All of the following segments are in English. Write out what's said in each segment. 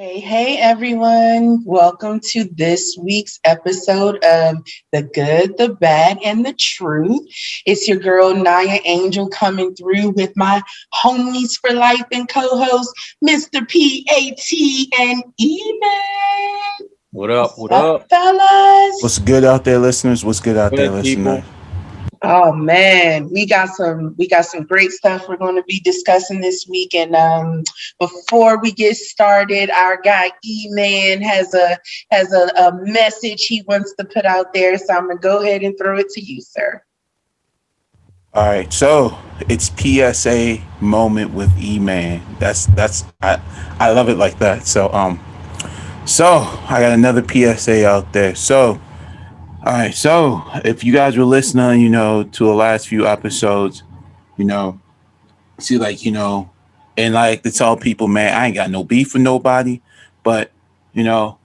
Hey, everyone. Welcome to this week's episode of The Good, the Bad, and the Truth. It's your girl, Naya Angel, coming through with my homies for life and co-host, Mr. P.A.T. and Eman. What up? What What's up? fellas? What's good out there, listeners? What's good out there, Good listener? people. Oh man, we got some great stuff we're going to be discussing this week. And before we get started, our guy E-Man has a message he wants to put out there. So I'm gonna go ahead and throw it to you, sir. All right, so it's PSA moment with E-Man. I love it like that. So I got another PSA out there. All right, so if you guys were listening, to the last few episodes, you know, see, and like to tell people, man, I ain't got no beef with nobody, but you know,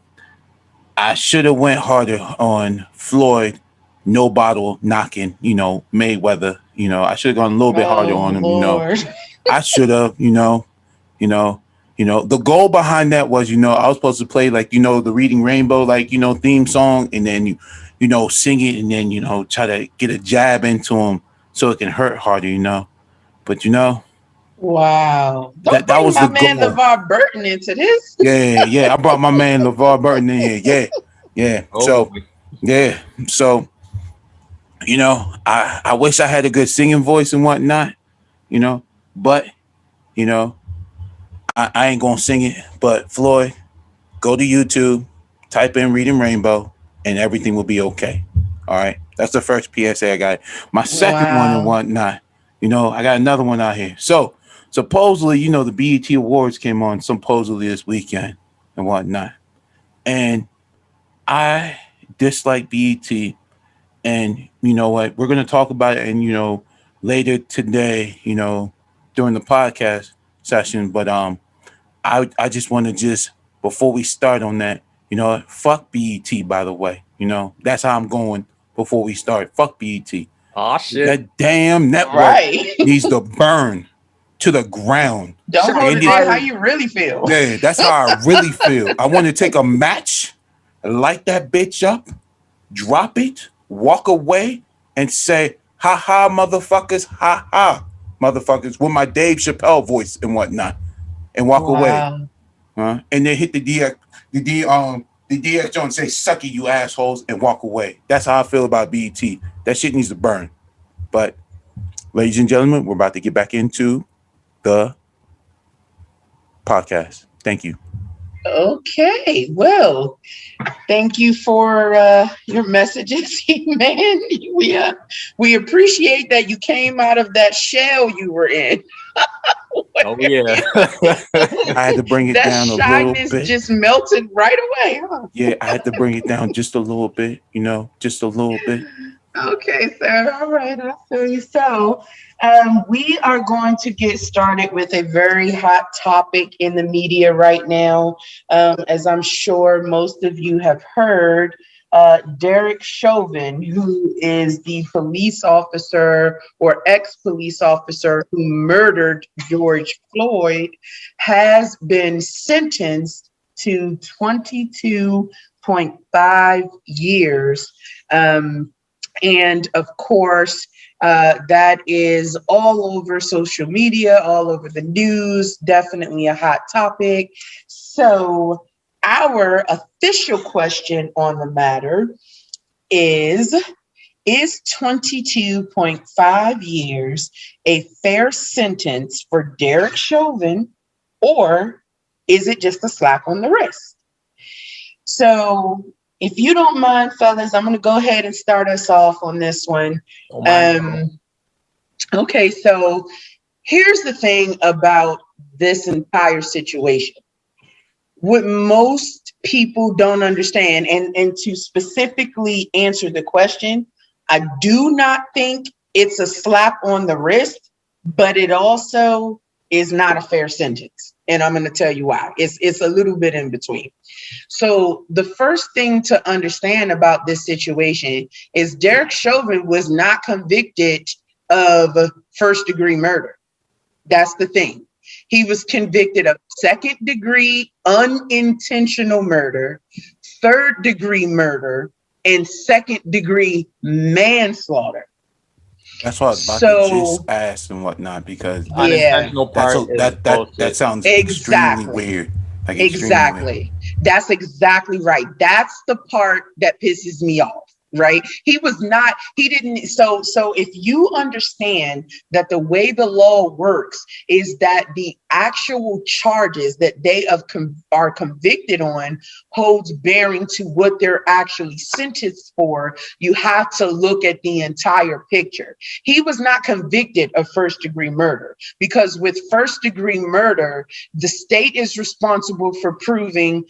I should have went harder on Floyd, no bottle knocking, Mayweather. I should have gone a little bit harder Oh on him. Lord. I should have, you know, the goal behind that was, I was supposed to play like, the Reading Rainbow, like, theme song, and then sing it, and then, try to get a jab into him so it can hurt harder. But Wow. Don't that bring was my the man goal. LeVar Burton into this. Yeah. I brought my man LeVar Burton in here. Yeah. Oh So boy. yeah. So, I wish I had a good singing voice and whatnot, but you know, I ain't gonna sing it. But Floyd, go to YouTube, type in Reading Rainbow, and everything will be okay. All right. That's the first PSA I got. My second one and Wow. whatnot, I got another one out here. So supposedly, the BET Awards came on supposedly this weekend and whatnot. And I dislike BET. And you know what? We're gonna talk about it and later today, during the podcast session. But I just want to just before we start on that, fuck BET. By the way, that's how I'm going. Before we start, fuck BET. Oh shit. That damn network Right. needs to burn to the ground. Don't hold Shots it And it, in how fired. you really feel. yeah, that's how I really feel. I want to take a match, light that bitch up, drop it, walk away, and say, ha ha, motherfuckers, ha ha, motherfuckers, with my Dave Chappelle voice and whatnot, and walk away. Wow. And then hit the DX and say, suck it, you assholes, and walk away. That's how I feel about BET. That shit needs to burn. But, ladies and gentlemen, we're about to get back into the podcast. Thank you. Okay, well, thank you for your messages, man. We appreciate that you came out of that shell you were in. Oh yeah. I had to bring it That down a little shyness bit. just melted right away, huh? Yeah, I had to bring it down just a little bit, just a little bit. Okay, sir. All right, I feel you. So, we are going to get started with a very hot topic in the media right now. As I'm sure most of you have heard, Derek Chauvin, who is the police officer or ex-police officer who murdered George Floyd, has been sentenced to 22.5 years. And of course, that is all over social media, all over the news, definitely a hot topic. So, our official question on the matter is 22.5 years a fair sentence for Derek Chauvin, or is it just a slap on the wrist? So, if you don't mind, fellas, I'm going to go ahead and start us off on this one. Oh my God. Okay, so here's the thing about this entire situation. What most people don't understand, and to specifically answer the question, I do not think it's a slap on the wrist, but it also is not a fair sentence. And I'm going to tell you why. It's a little bit in between. So the first thing to understand about this situation is Derek Chauvin was not convicted of first degree murder. That's the thing. He was convicted of second-degree unintentional murder, third-degree murder, and second-degree manslaughter. That's what I was about to just So, ask and whatnot, because yeah, Unintentional that's part is that bullshit. sounds extremely exactly. weird. Like extremely weird. Exactly. That's exactly right. That's the part that pisses me off, right? He didn't, so if you understand that the way the law works is that the actual charges that they are convicted on holds bearing to what they're actually sentenced for, you have to look at the entire picture. He was not convicted of first-degree murder, because with first-degree murder, the state is responsible for proving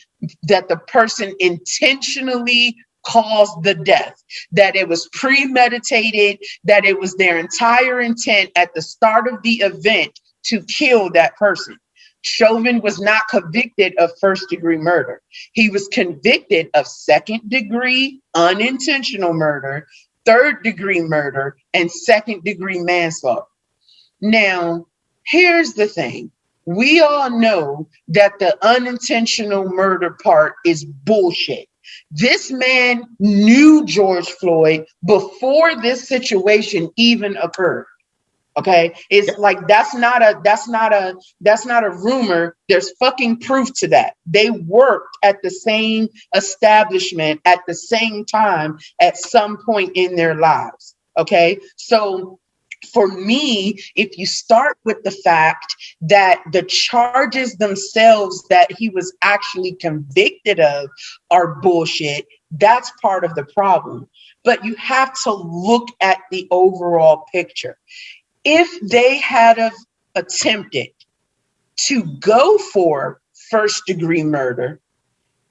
that the person intentionally caused the death, that it was premeditated, that it was their entire intent at the start of the event to kill that person. Chauvin was not convicted of first-degree murder. He was convicted of second-degree unintentional murder, third-degree murder, and second-degree manslaughter. Now, here's the thing. We all know that the unintentional murder part is bullshit. This man knew George Floyd before this situation even occurred. Okay, it's like that's not a rumor. There's fucking proof to that. They worked at the same establishment at the same time at some point in their lives. Okay, so for me, if you start with the fact that the charges themselves that he was actually convicted of are bullshit, that's part of the problem. But you have to look at the overall picture. If they had attempted to go for first-degree murder,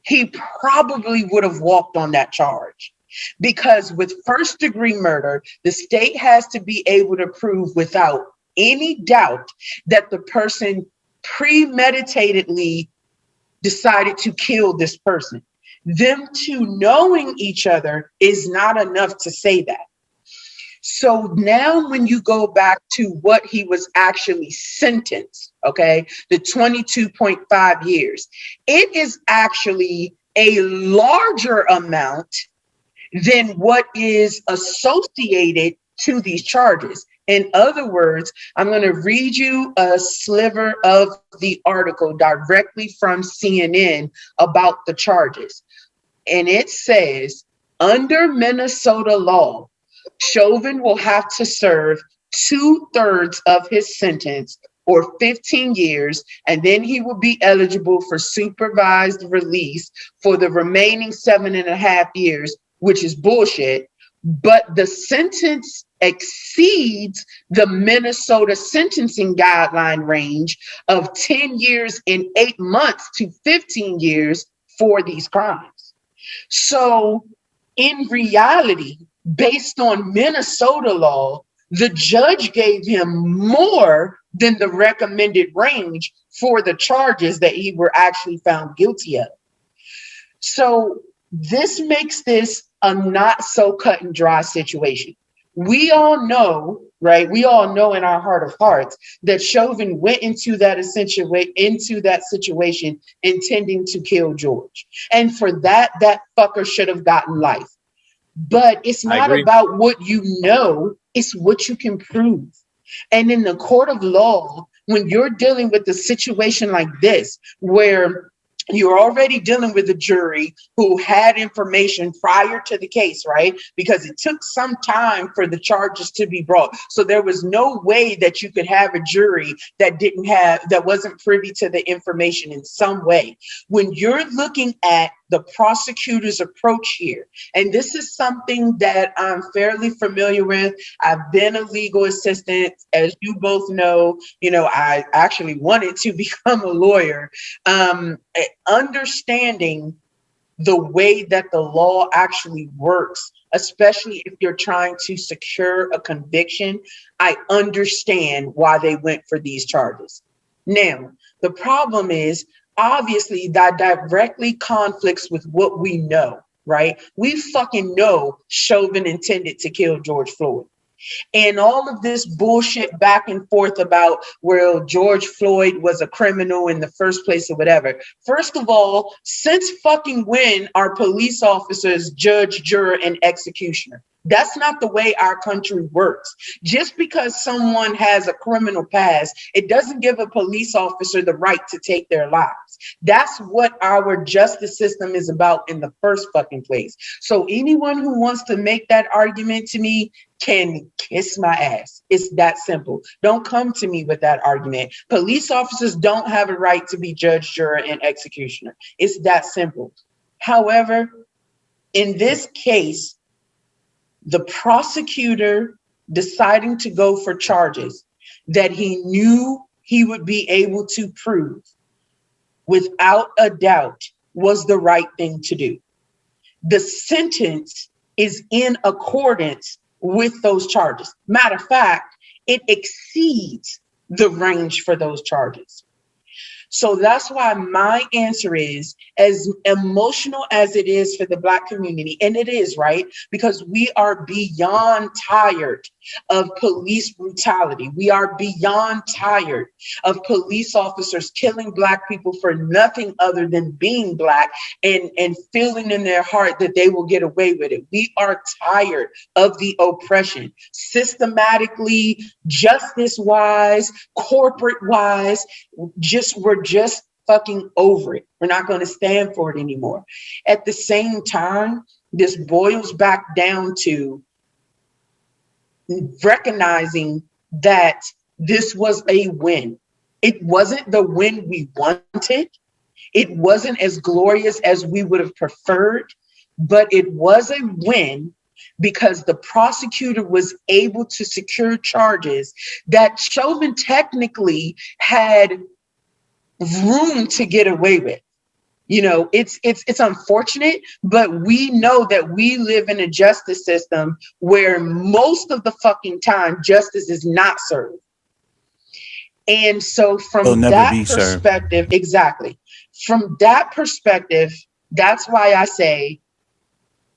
he probably would have walked on that charge. Because with first-degree murder, the state has to be able to prove without any doubt that the person premeditatedly decided to kill this person. Them two knowing each other is not enough to say that. So now when you go back to what he was actually sentenced, okay, the 22.5 years, it is actually a larger amount than what is associated to these charges. In other words, I'm going to read you a sliver of the article directly from CNN about the charges. And it says, under Minnesota law, Chauvin will have to serve 2/3 of his sentence, or 15 years, and then he will be eligible for supervised release for the remaining 7.5 years, which is bullshit. But the sentence exceeds the Minnesota sentencing guideline range of 10 years and 8 months to 15 years for these crimes. So in reality, based on Minnesota law, the judge gave him more than the recommended range for the charges that he were actually found guilty of. So this makes this a not so cut and dry situation. We all know, right? We all know in our heart of hearts that Chauvin went into that situation intending to kill George. And for that, that fucker should have gotten life. But it's not about what you know, it's what you can prove. And in the court of law, when you're dealing with a situation like this, where you're already dealing with a jury who had information prior to the case, right? Because it took some time for the charges to be brought. So there was no way that you could have a jury that wasn't privy to the information in some way. When you're looking at the prosecutor's approach here, and this is something that I'm fairly familiar with. I've been a legal assistant, as you both know. I actually wanted to become a lawyer. Understanding the way that the law actually works, especially if you're trying to secure a conviction, I understand why they went for these charges. Now, the problem is, obviously, that directly conflicts with what we know, right? We fucking know Chauvin intended to kill George Floyd. And all of this bullshit back and forth about, well, George Floyd was a criminal in the first place or whatever. First of all, since fucking when are police officers judge, juror, and executioner? That's not the way our country works. Just because someone has a criminal past, it doesn't give a police officer the right to take their lives. That's what our justice system is about in the first fucking place. So anyone who wants to make that argument to me can kiss my ass. It's that simple. Don't come to me with that argument. Police officers don't have a right to be judge, juror, and executioner. It's that simple. However, in this case, the prosecutor deciding to go for charges that he knew he would be able to prove without a doubt was the right thing to do. The sentence is in accordance with those charges. Matter of fact, it exceeds the range for those charges. So that's why my answer is, as emotional as it is for the Black community, and it is, right? Because we are beyond tired of police brutality. We are beyond tired of police officers killing Black people for nothing other than being Black and feeling in their heart that they will get away with it. We are tired of the oppression, systematically, justice-wise, corporate-wise. We're just fucking over it. We're not going to stand for it anymore. At the same time, this boils back down to recognizing that this was a win. It wasn't the win we wanted. It wasn't as glorious as we would have preferred, but it was a win because the prosecutor was able to secure charges that Chauvin technically had room to get away with. You know, it's unfortunate, but we know that we live in a justice system where most of the fucking time justice is not served. And so from that perspective, exactly. From that perspective, that's why I say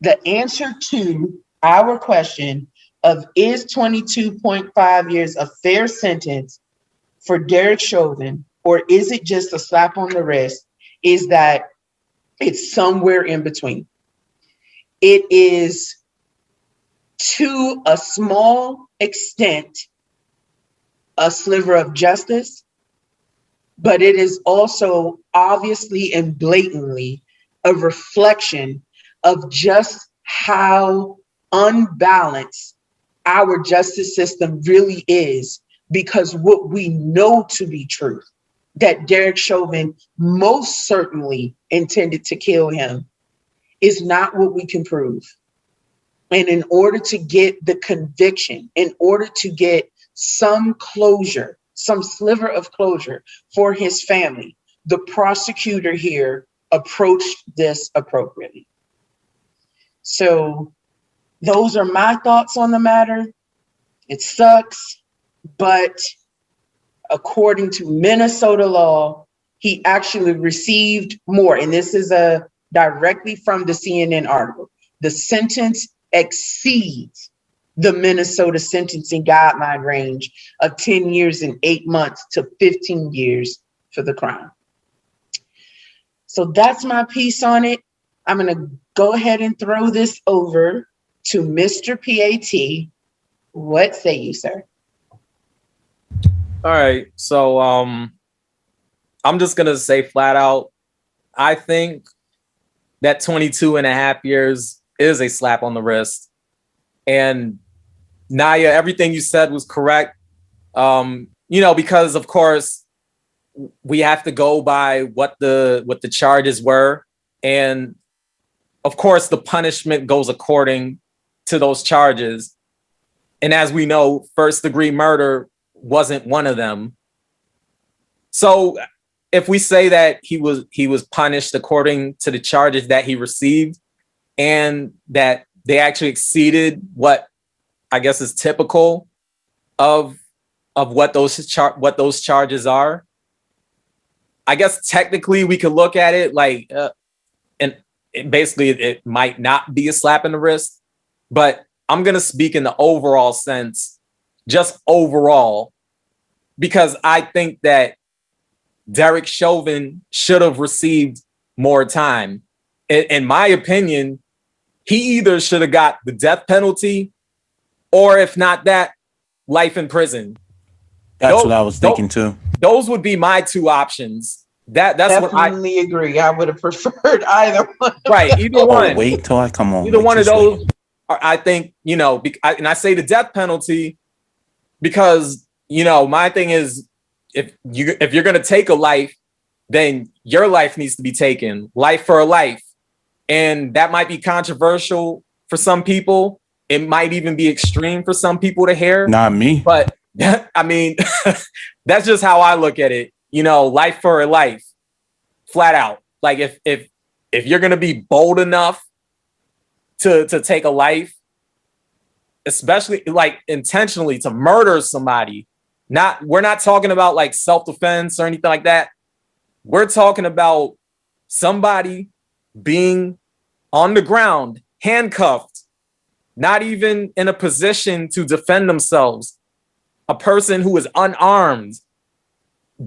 the answer to our question of is 22.5 years a fair sentence for Derek Chauvin, or is it just a slap on the wrist, is that it's somewhere in between. It is, to a small extent, a sliver of justice, but it is also obviously and blatantly a reflection of just how unbalanced our justice system really is, because what we know to be truth, that Derek Chauvin most certainly intended to kill him, is not what we can prove. And in order to get the conviction, in order to get some closure, some sliver of closure for his family, the prosecutor here approached this appropriately. So those are my thoughts on the matter. It sucks, but according to Minnesota law, he actually received more. And this is directly from the CNN article. The sentence exceeds the Minnesota sentencing guideline range of 10 years and 8 months to 15 years for the crime. So that's my piece on it. I'm going to go ahead and throw this over to Mr. PAT. What say you, sir? All right. So I'm just going to say flat out, I think that 22.5 years is a slap on the wrist. And Naya, everything you said was correct. Because of course we have to go by what the charges were. And of course the punishment goes according to those charges. And as we know, first degree murder wasn't one of them. So if we say that he was punished according to the charges that he received, and that they actually exceeded what I guess is typical of what those charges are, I guess technically we could look at it like, and it might not be a slap in the wrist, but I'm going to speak in the overall sense, just overall, because I think that Derek Chauvin should have received more time. In my opinion, he either should have got the death penalty, or if not that, life in prison. That's what I was thinking too. Those would be my two options. That's definitely agree. I would have preferred either one. Right, either one. Wait till I come on. Either one of those. I think, you know, and I say the death penalty because, you know, my thing is, if you're gonna take a life, then your life needs to be taken, life for a life. And that might be controversial for some people. It might even be extreme for some people to hear. Not me. But I mean, that's just how I look at it. You know, life for a life, flat out. Like if you're gonna be bold enough to take a life, especially like intentionally to murder somebody, we're not talking about like self-defense or anything like that. We're talking about somebody being on the ground, handcuffed, not even in a position to defend themselves. A person who is unarmed,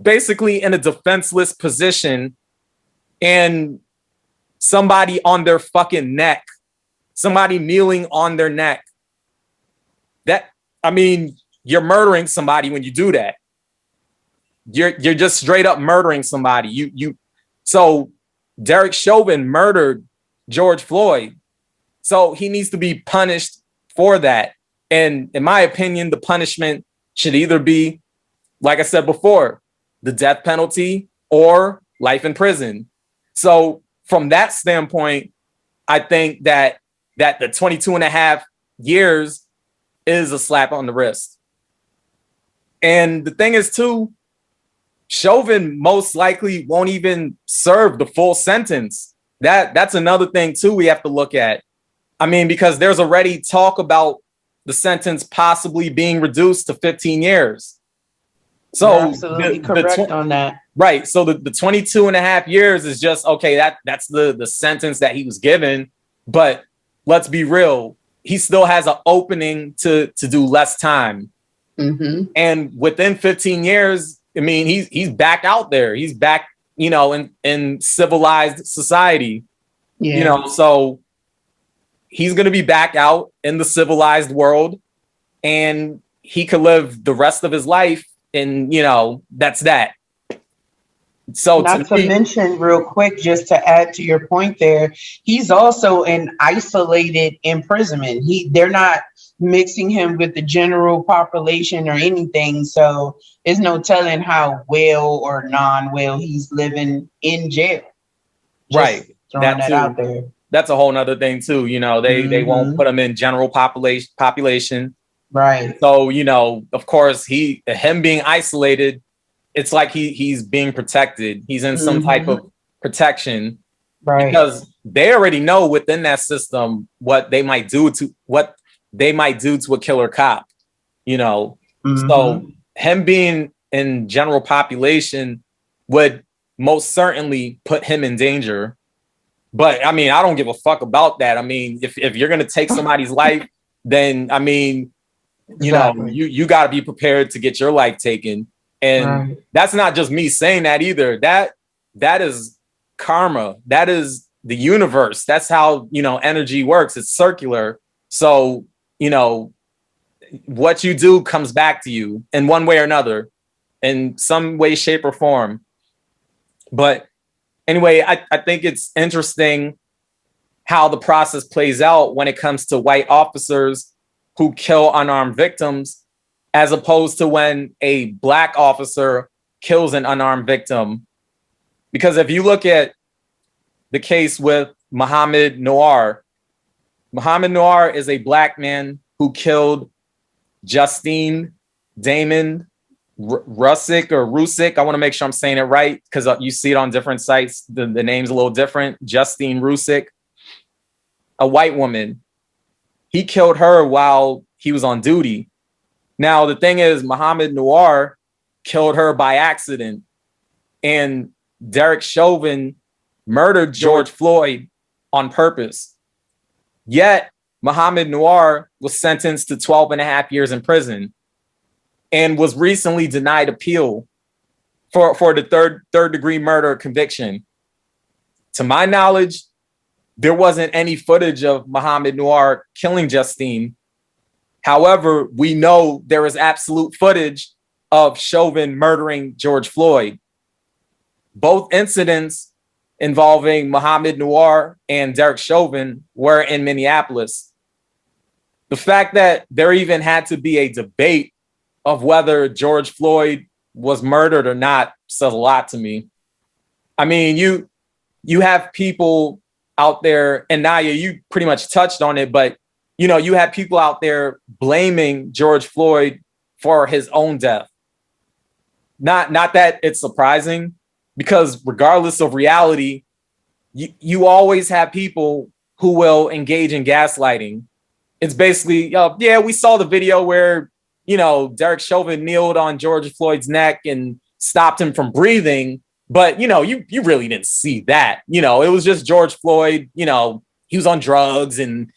basically in a defenseless position, and somebody on their fucking neck, somebody kneeling on their neck. I mean, you're murdering somebody when you do that. You're just straight up murdering somebody. So Derek Chauvin murdered George Floyd. So he needs to be punished for that. And in my opinion, the punishment should either be, like I said before, the death penalty or life in prison. So from that standpoint, I think that the 22 and a half years is a slap on the wrist. And the thing is too, Chauvin most likely won't even serve the full sentence. That's another thing too we have to look at. I mean, because there's already talk about the sentence possibly being reduced to 15 years. So you're absolutely correct on that. Right. So the 22 and a half years is just, okay, that's the sentence that he was given. But let's be real. He still has an opening to do less time. Mm-hmm. And within 15 years, I mean, he's back out there. He's back, you know, in civilized society. Yeah. You know, so he's going to be back out in the civilized world, and he could live the rest of his life. And, you know, that's that. So not to mention real quick, just to add to your point there, he's also in isolated imprisonment. They're not mixing him with the general population or anything. So there's no telling how well or non-well he's living in jail. Just right. Throwing that out there. That's a whole nother thing too. You know, they won't put him in general population. Right. So, you know, of course, him being isolated, it's like he's being protected. He's in some type of protection, right? Because they already know within that system what they might do to a killer cop, you know. So him being in general population would most certainly put him in danger. But I mean, I don't give a fuck about that. I mean, if you're gonna take somebody's life, then I mean, you know, you got to be prepared to get your life taken. And that's not just me saying that either. That is karma. That is the universe. That's how, you know, energy works. It's circular. So, you know, what you do comes back to you in one way or another, in some way, shape, or form. But anyway, I think it's interesting how the process plays out when it comes to white officers who kill unarmed victims, as opposed to when a black officer kills an unarmed victim. Because if you look at the case with Mohammed Noir is a black man who killed Justine Damon Rusick. I want to make sure I'm saying it right, because you see it on different sites. The name's a little different. Justine Rusick, a white woman. He killed her while he was on duty. Now, the thing is, Mohammed Noir killed her by accident, and Derek Chauvin murdered George Floyd on purpose. Yet, Mohammed Noir was sentenced to 12 and a half years in prison and was recently denied appeal for the third degree murder conviction. To my knowledge, there wasn't any footage of Mohammed Noir killing Justine. However, we know there is absolute footage of Chauvin murdering George Floyd. Both incidents involving Mohammed Noir and Derek Chauvin were in Minneapolis. The fact that there even had to be a debate of whether George Floyd was murdered or not says a lot to me. I mean, you have people out there, and Naya, you pretty much touched on it, but you have people out there blaming George Floyd for his own death. Not that it's surprising, because regardless of reality, you always have people who will engage in gaslighting. It's basically, yeah, we saw the video where, Derek Chauvin kneeled on George Floyd's neck and stopped him from breathing. But, you really didn't see that. It was just George Floyd, he was on drugs and,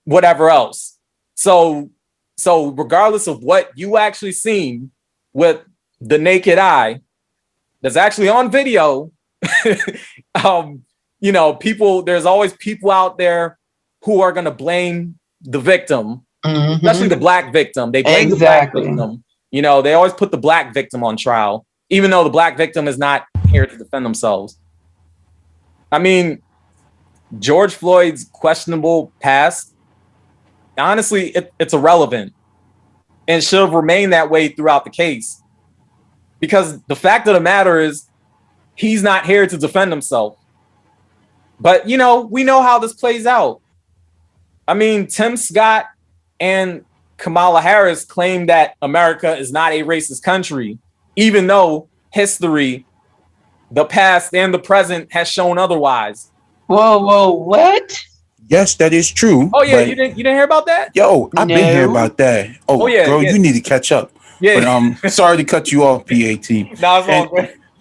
whatever else. So regardless of what you actually seen with the naked eye, that's actually on video, there's always people out there who are going to blame the victim, especially the black victim. They blame the black victim. They always put the black victim on trial, even though the black victim is not here to defend themselves. I mean, George Floyd's questionable past, honestly, it's irrelevant and should have remained that way throughout the case. Because the fact of the matter is, he's not here to defend himself. But, we know how this plays out. I mean, Tim Scott and Kamala Harris claim that America is not a racist country, even though history, the past and the present, has shown otherwise. Whoa, what? Yes, that is true. Oh yeah, you didn't hear about that? Yo, I've been hearing about that. Oh yeah, girl, you need to catch up. Yeah. But sorry to cut you off, PAT.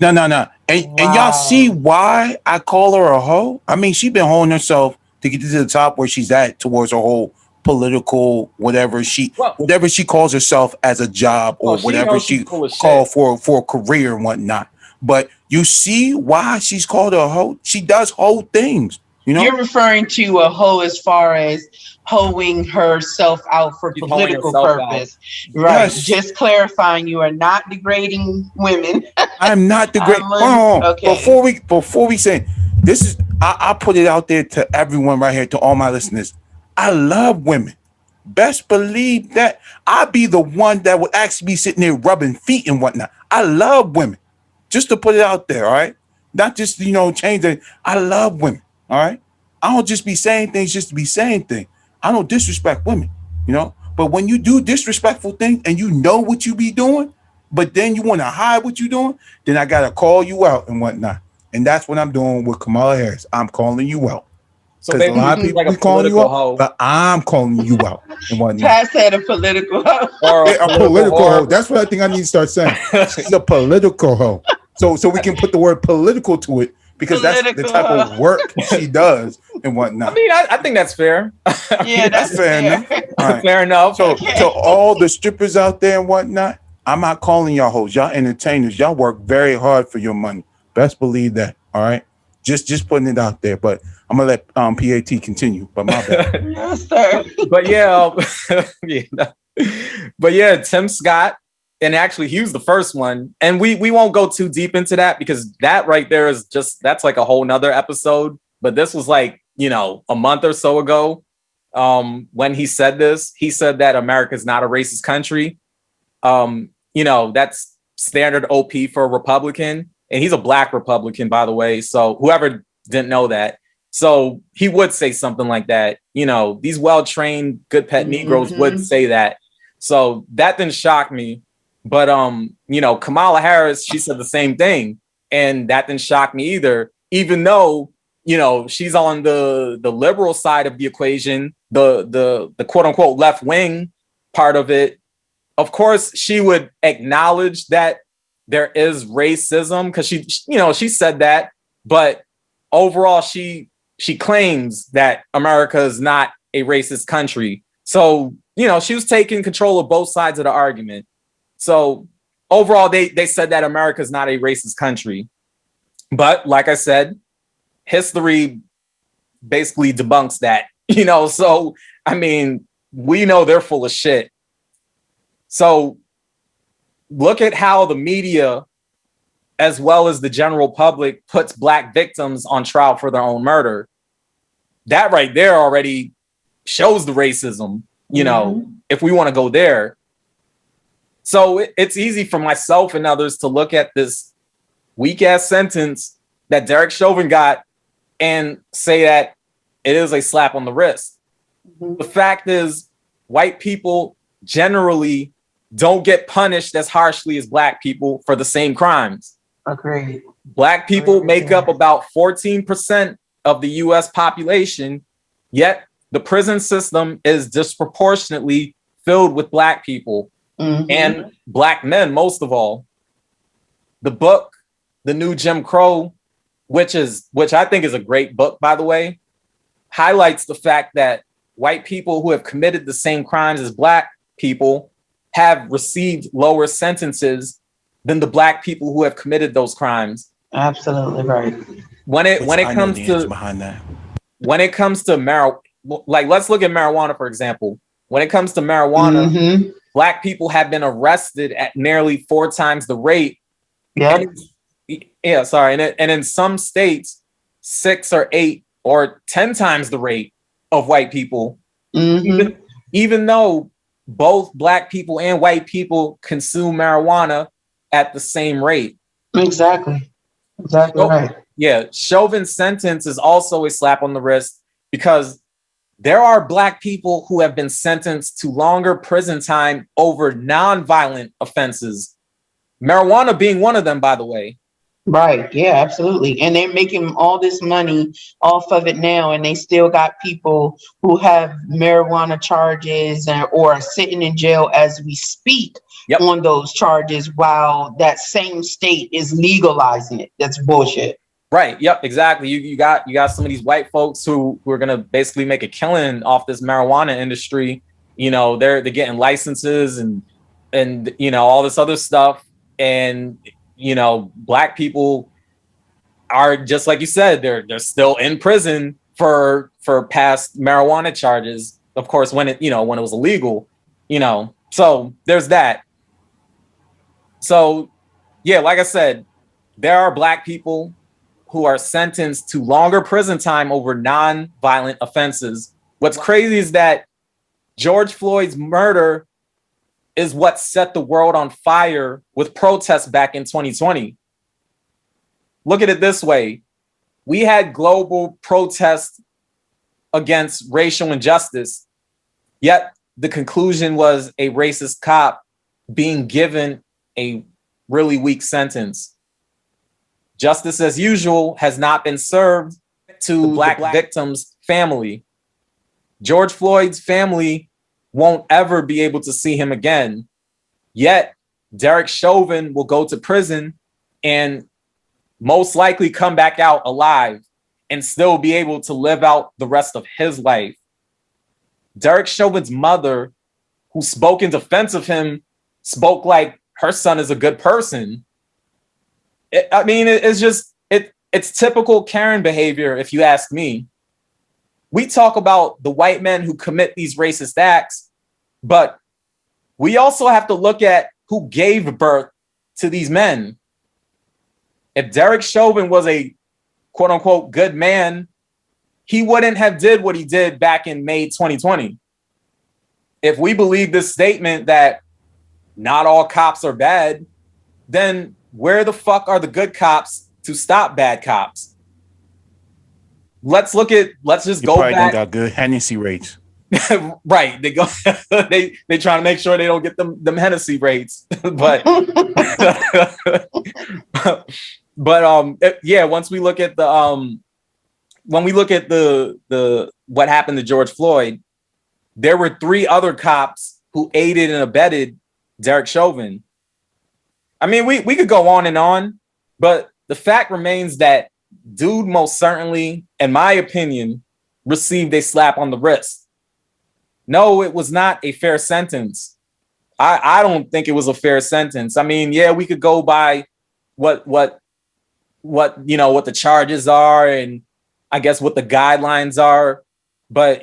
No. And y'all see why I call her a hoe? I mean, she's been holding herself to get to the top where she's at towards her whole political whatever she calls herself as a job or whatever she called for a career and whatnot. But you see why she's called a hoe? She does hoe things. You're referring to a hoe as far as hoeing herself out for political purpose. Right. Yes. Just clarifying, you are not degrading women. I'm not degrading. Okay. Before we say this is, I put it out there to everyone right here, to all my listeners. I love women. Best believe that. I'd be the one that would actually be sitting there rubbing feet and whatnot. I love women. Just to put it out there, all right? Not just, change it. I love women, all right? I don't just be saying things just to be saying things. I don't disrespect women, But when you do disrespectful things and you know what you be doing, but then you want to hide what you doing, then I got to call you out and whatnot. And that's what I'm doing with Kamala Harris. I'm calling you out. So a lot of people be calling you out, but I'm calling you out and whatnot. Pat said a political hoe. Or a political hoe. That's what I think I need to start saying. She's a political hoe. So we can put the word political to it, because political. That's the type of work she does and whatnot. I mean, I think that's fair. Yeah, that's fair enough. Right. Fair enough. So to all the strippers out there and whatnot, I'm not calling y'all hoes. Y'all entertainers. Y'all work very hard for your money. Best believe that. All right. Just putting it out there. But I'm gonna let PAT continue. But my bad. Yes, sir. But yeah, Tim Scott. And actually, he was the first one. And we won't go too deep into that, because that right there is that's like a whole nother episode. But this was like, a month or so ago, when he said this. He said that America is not a racist country. That's standard OP for a Republican. And he's a black Republican, by the way. So whoever didn't know that. So he would say something like that. These well-trained, good pet Negroes would say that. So that didn't shock me. But, Kamala Harris, she said the same thing. And that didn't shock me either, even though, she's on the liberal side of the equation, the quote unquote left wing part of it. Of course, she would acknowledge that there is racism, because she said that. But overall, she claims that America is not a racist country. So, she was taking control of both sides of the argument. So overall, they said that America is not a racist country. But like I said, history basically debunks that, so, I mean, we know they're full of shit. So look at how the media, as well as the general public, puts Black victims on trial for their own murder. That right there already shows the racism, if we want to go there. So it's easy for myself and others to look at this weak ass sentence that Derek Chauvin got and say that it is a slap on the wrist. The fact is, white people generally don't get punished as harshly as Black people for the same crimes. Agreed. Black people make up about 14% of the US population, yet the prison system is disproportionately filled with Black people and Black men, most of all. The book, The New Jim Crow, which I think is a great book, by the way, highlights the fact that white people who have committed the same crimes as Black people have received lower sentences than the Black people who have committed those crimes. Absolutely right. When it comes to marijuana, like let's look at marijuana for example. When it comes to marijuana, Black people have been arrested at nearly 4 times the rate. Yeah. And in some states, 6 or 8 or 10 times the rate of white people. Even though both Black people and white people consume marijuana at the same rate. Exactly right. Yeah, Chauvin's sentence is also a slap on the wrist because there are Black people who have been sentenced to longer prison time over non-violent offenses. Marijuana being one of them, by the way. Right. Yeah, absolutely. And they're making all this money off of it now, and they still got people who have marijuana charges or are sitting in jail as we speak on those charges while that same state is legalizing it. That's bullshit. Right. Yep. Exactly. You got some of these white folks who are gonna basically make a killing off this marijuana industry. They're getting licenses and all this other stuff. And Black people are, just like you said, they're still in prison for past marijuana charges. Of course, when it was illegal. So there's that. So yeah, like I said, there are Black people who are sentenced to longer prison time over non-violent offenses. What's crazy is that George Floyd's murder is what set the world on fire with protests back in 2020. Look at it this way. We had global protests against racial injustice, yet the conclusion was a racist cop being given a really weak sentence. Justice as usual has not been served to the Black victim's family. George Floyd's family won't ever be able to see him again. Yet Derek Chauvin will go to prison and most likely come back out alive and still be able to live out the rest of his life. Derek Chauvin's mother, who spoke in defense of him, spoke like her son is a good person. It's typical Karen behavior, if you ask me. We talk about the white men who commit these racist acts, but we also have to look at who gave birth to these men. If Derek Chauvin was a quote unquote good man, he wouldn't have did what he did back in May 2020. If we believe this statement that not all cops are bad, then where the fuck are the good cops to stop bad cops? Let's just go back. Don't got good Hennessy rates. Right. They go they trying to make sure they don't get them Hennessy rates. But once we look at the what happened to George Floyd, there were 3 other cops who aided and abetted Derek Chauvin. I mean, we could go on, but the fact remains that dude most certainly, in my opinion, received a slap on the wrist. No, it was not a fair sentence. I don't think it was a fair sentence. I mean, yeah, we could go by what what the charges are, and I guess what the guidelines are. But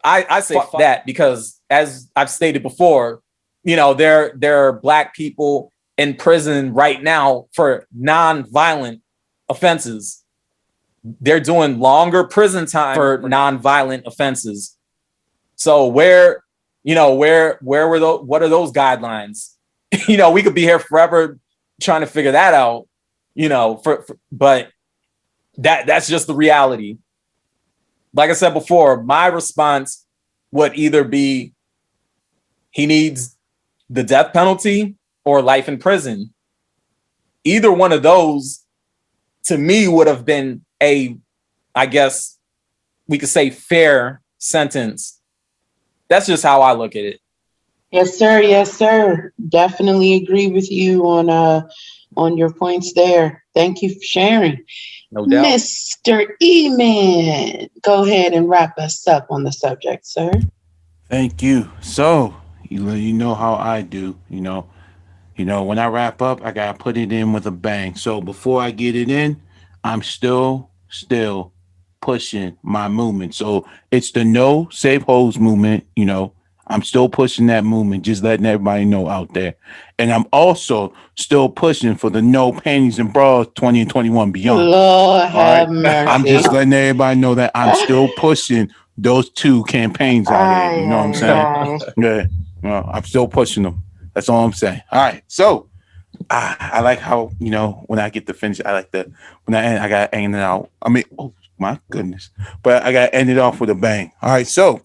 I say fuck that, because as I've stated before, there are black people in prison right now for non-violent offenses. They're doing longer prison time for non-violent offenses. So where were those? What are those guidelines? We could be here forever trying to figure that out. But that's just the reality. Like I said before, my response would either be he needs the death penalty or life in prison. Either one of those, to me, would have been I guess we could say, fair sentence. That's just how I look at it. Yes, sir. Yes, sir. Definitely agree with you on your points there. Thank you for sharing. No doubt. Mr. E-Man, go ahead and wrap us up on the subject, sir. Thank you. So, you know how I do, when I wrap up, I gotta put it in with a bang. So before I get it in, I'm still pushing my movement. So it's the no save hoes movement, I'm still pushing that movement, just letting everybody know out there. And I'm also still pushing for the no panties and bras 20 and 21 beyond. Lord have mercy. I'm just letting everybody know that I'm still pushing those two campaigns out here. You know what I'm saying? Yeah. Well, I'm still pushing them. That's all I'm saying. All right. So I like how, when I get to finish, I like that when I end, I got to end it out. I mean, oh my goodness. But I got to end it off with a bang. All right. So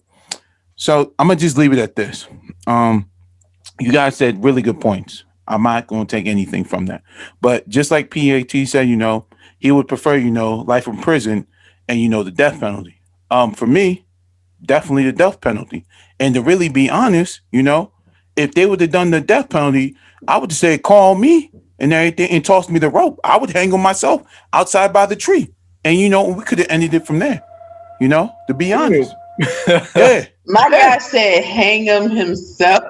I'm going to just leave it at this. You guys said really good points. I'm not going to take anything from that. But just like PAT said, he would prefer, life in prison and, the death penalty. For me, definitely the death penalty. And to really be honest, if they would have done the death penalty, I would say, call me and everything and toss me the rope. I would hang on myself outside by the tree. And, we could have ended it from there, to be honest. Yeah. My guy said hang him himself.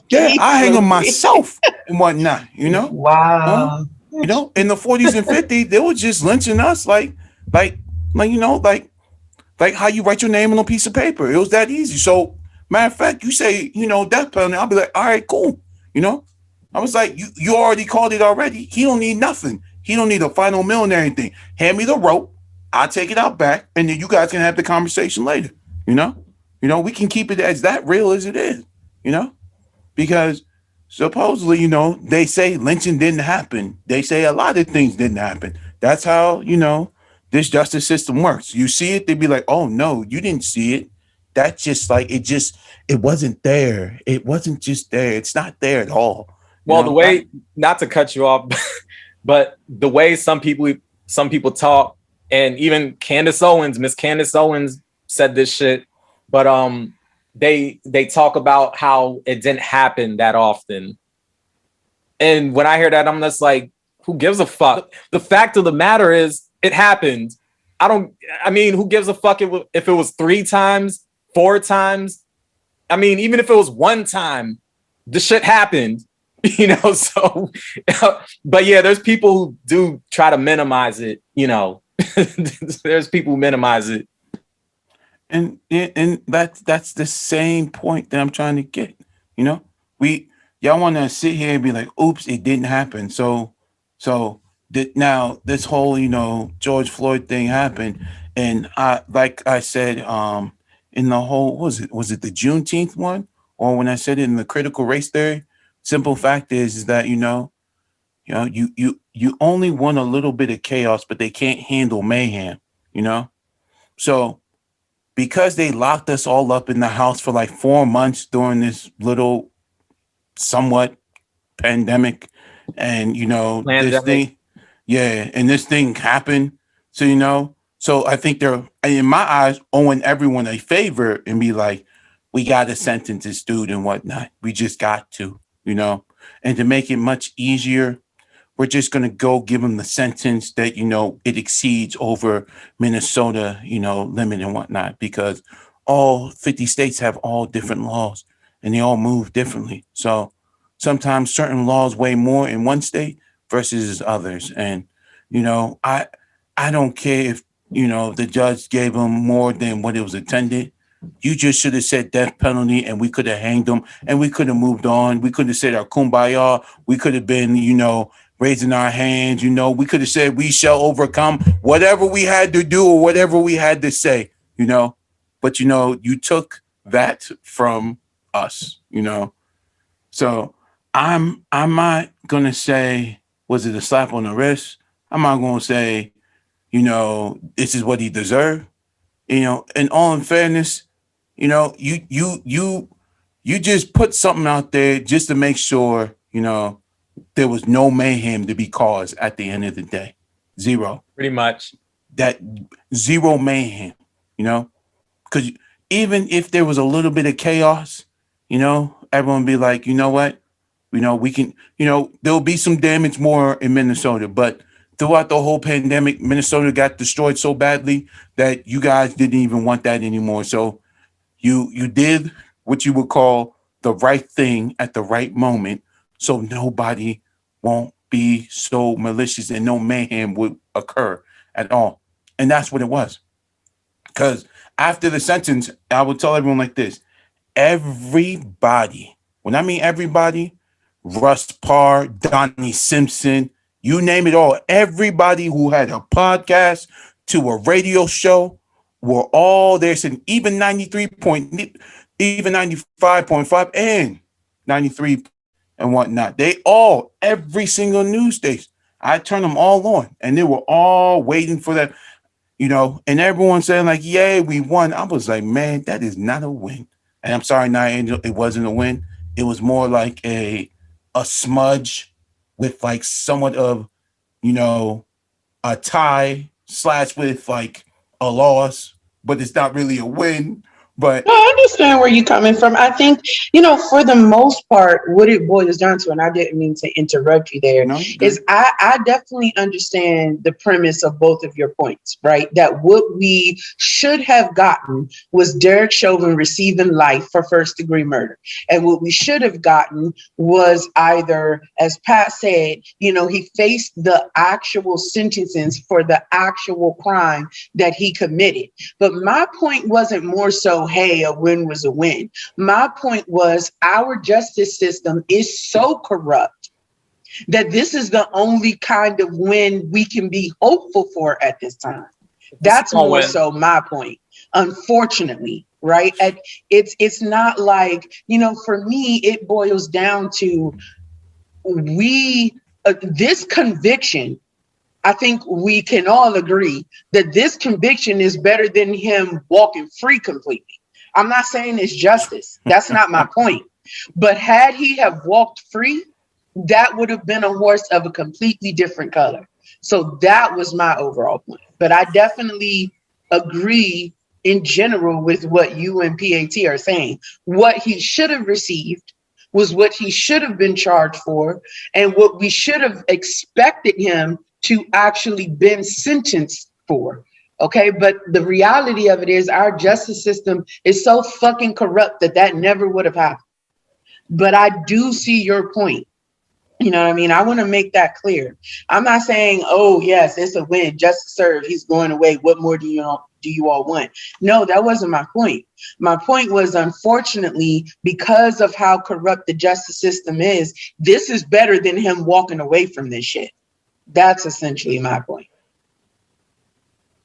Yeah, I hang him myself and whatnot, Wow. In the 40s and 50s, they were just lynching us like how you write your name on a piece of paper. It was that easy. So, matter of fact, you say, death penalty, I'll be like, all right, cool. I was like, you already called it already. He don't need nothing. He don't need a final meal and everything. Hand me the rope. I'll take it out back, and then you guys can have the conversation later. We can keep it as that real as it is, because supposedly, they say lynching didn't happen. They say a lot of things didn't happen. That's how, this justice system works. You see it, they'd be like, oh no, you didn't see it. That's just like, it wasn't there. It wasn't just there. It's not there at all. Well, the way, not to cut you off, but the way some people talk, and even Miss Candace Owens said this shit, but they talk about how it didn't happen that often. And when I hear that, I'm just like, who gives a fuck? The fact of the matter is, it happened. Who gives a fuck if it was 3 times, 4 times? Even if it was 1 time, the shit happened, so, but yeah, there's people who do try to minimize it, there's people who minimize it. And that's the same point that I'm trying to get. Y'all want to sit here and be like, oops, it didn't happen. So now this whole, George Floyd thing happened. And like I said, in the whole, was it the Juneteenth one? Or when I said it in the critical race theory, simple fact is that, you only want a little bit of chaos, but they can't handle mayhem, So because they locked us all up in the house for like 4 months during this little somewhat pandemic, and this thing, and this thing happened. So I think they're, in my eyes, owing everyone a favor and be like, we got to sentence this dude and whatnot. We just got to, and to make it much easier, we're just going to go give him the sentence that, it exceeds over Minnesota, limit and whatnot, because all 50 states have all different laws and they all move differently. So sometimes certain laws weigh more in one state versus others. And, I don't care if, the judge gave him more than what it was intended. You just should have said death penalty and we could have hanged him and we could have moved on. We could have said our kumbaya. We could have been, raising our hands. We could have said we shall overcome whatever we had to do or whatever we had to say, But, you took that from us, So I'm not going to say, was it a slap on the wrist? I'm not going to say, this is what he deserved. In all in fairness, you just put something out there just to make sure, there was no mayhem to be caused at the end of the day. Zero. Pretty much. That zero mayhem, because even if there was a little bit of chaos, everyone would be like, you know what? We can, there'll be some damage more in Minnesota, but throughout the whole pandemic, Minnesota got destroyed so badly that you guys didn't even want that anymore. So you did what you would call the right thing at the right moment, so nobody won't be so malicious and no mayhem would occur at all. And that's what it was. Because after the sentence, I would tell everyone like this: everybody, when I mean everybody, Russ Parr, Donnie Simpson, you name it all, everybody who had a podcast to a radio show were all there saying, even 95.5 and 93 and whatnot. They all, every single news station, I turned them all on and they were all waiting for that, and everyone saying like, yay, we won. I was like, man, that is not a win. And I'm sorry, Nia Angel, it wasn't a win. It was more like a smudge with like somewhat of, a tie / with like a loss, but it's not really a win. But No, I understand where you're coming from. I think, for the most part, what it boils down to, and I didn't mean to interrupt you there, is I definitely understand the premise of both of your points, right? That what we should have gotten was Derek Chauvin receiving life for first-degree murder. And what we should have gotten was either, as Pat said, he faced the actual sentences for the actual crime that he committed. But my point wasn't more so, hey, a win was a win. My point was our justice system is so corrupt that this is the only kind of win we can be hopeful for at this time. That's more so my point, unfortunately, right? It's not like, for me, it boils down to this conviction. I think we can all agree that this conviction is better than him walking free completely. I'm not saying it's justice. That's not my point. But had he have walked free, that would have been a horse of a completely different color. So that was my overall point. But I definitely agree in general with what you and PAT are saying. What he should have received was what he should have been charged for, and what we should have expected him to actually been sentenced for. Okay, but the reality of it is our justice system is so fucking corrupt that never would have happened. But I do see your point. You know what I mean? I want to make that clear. I'm not saying, oh, yes, it's a win. Justice served. He's going away. What more do you all want? No, that wasn't my point. My point was, unfortunately, because of how corrupt the justice system is, this is better than him walking away from this shit. That's essentially my point.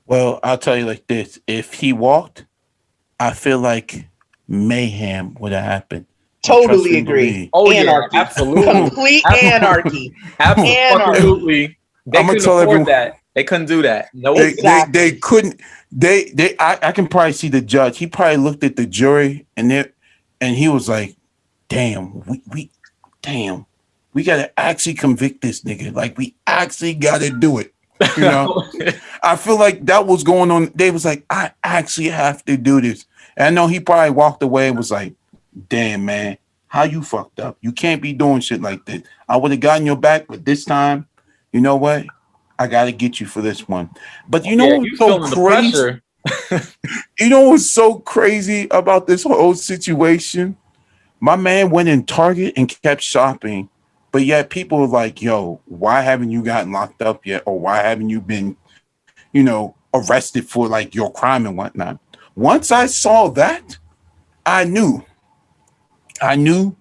Well, I'll tell you like this. If he walked, I feel like mayhem would have happened. Totally agree. Oh, anarchy. Yeah, absolutely. Complete anarchy. Absolutely. They couldn't afford that. They couldn't do that. No, they couldn't. I can probably see the judge. He probably looked at the jury and he was like, damn, we gotta actually convict this nigga. Like, we actually gotta do it. I feel like that was going on. They was like, I actually have to do this. And I know he probably walked away and was like, damn, man, how you fucked up? You can't be doing shit like this. I would have gotten your back, but this time, you know what? I gotta get you for this one. But what's so crazy? You know what's so crazy about this whole situation? My man went in Target and kept shopping, but yet people were like, yo, why haven't you gotten locked up yet? Or why haven't you been, arrested for like your crime and whatnot? Once I saw that, I knew from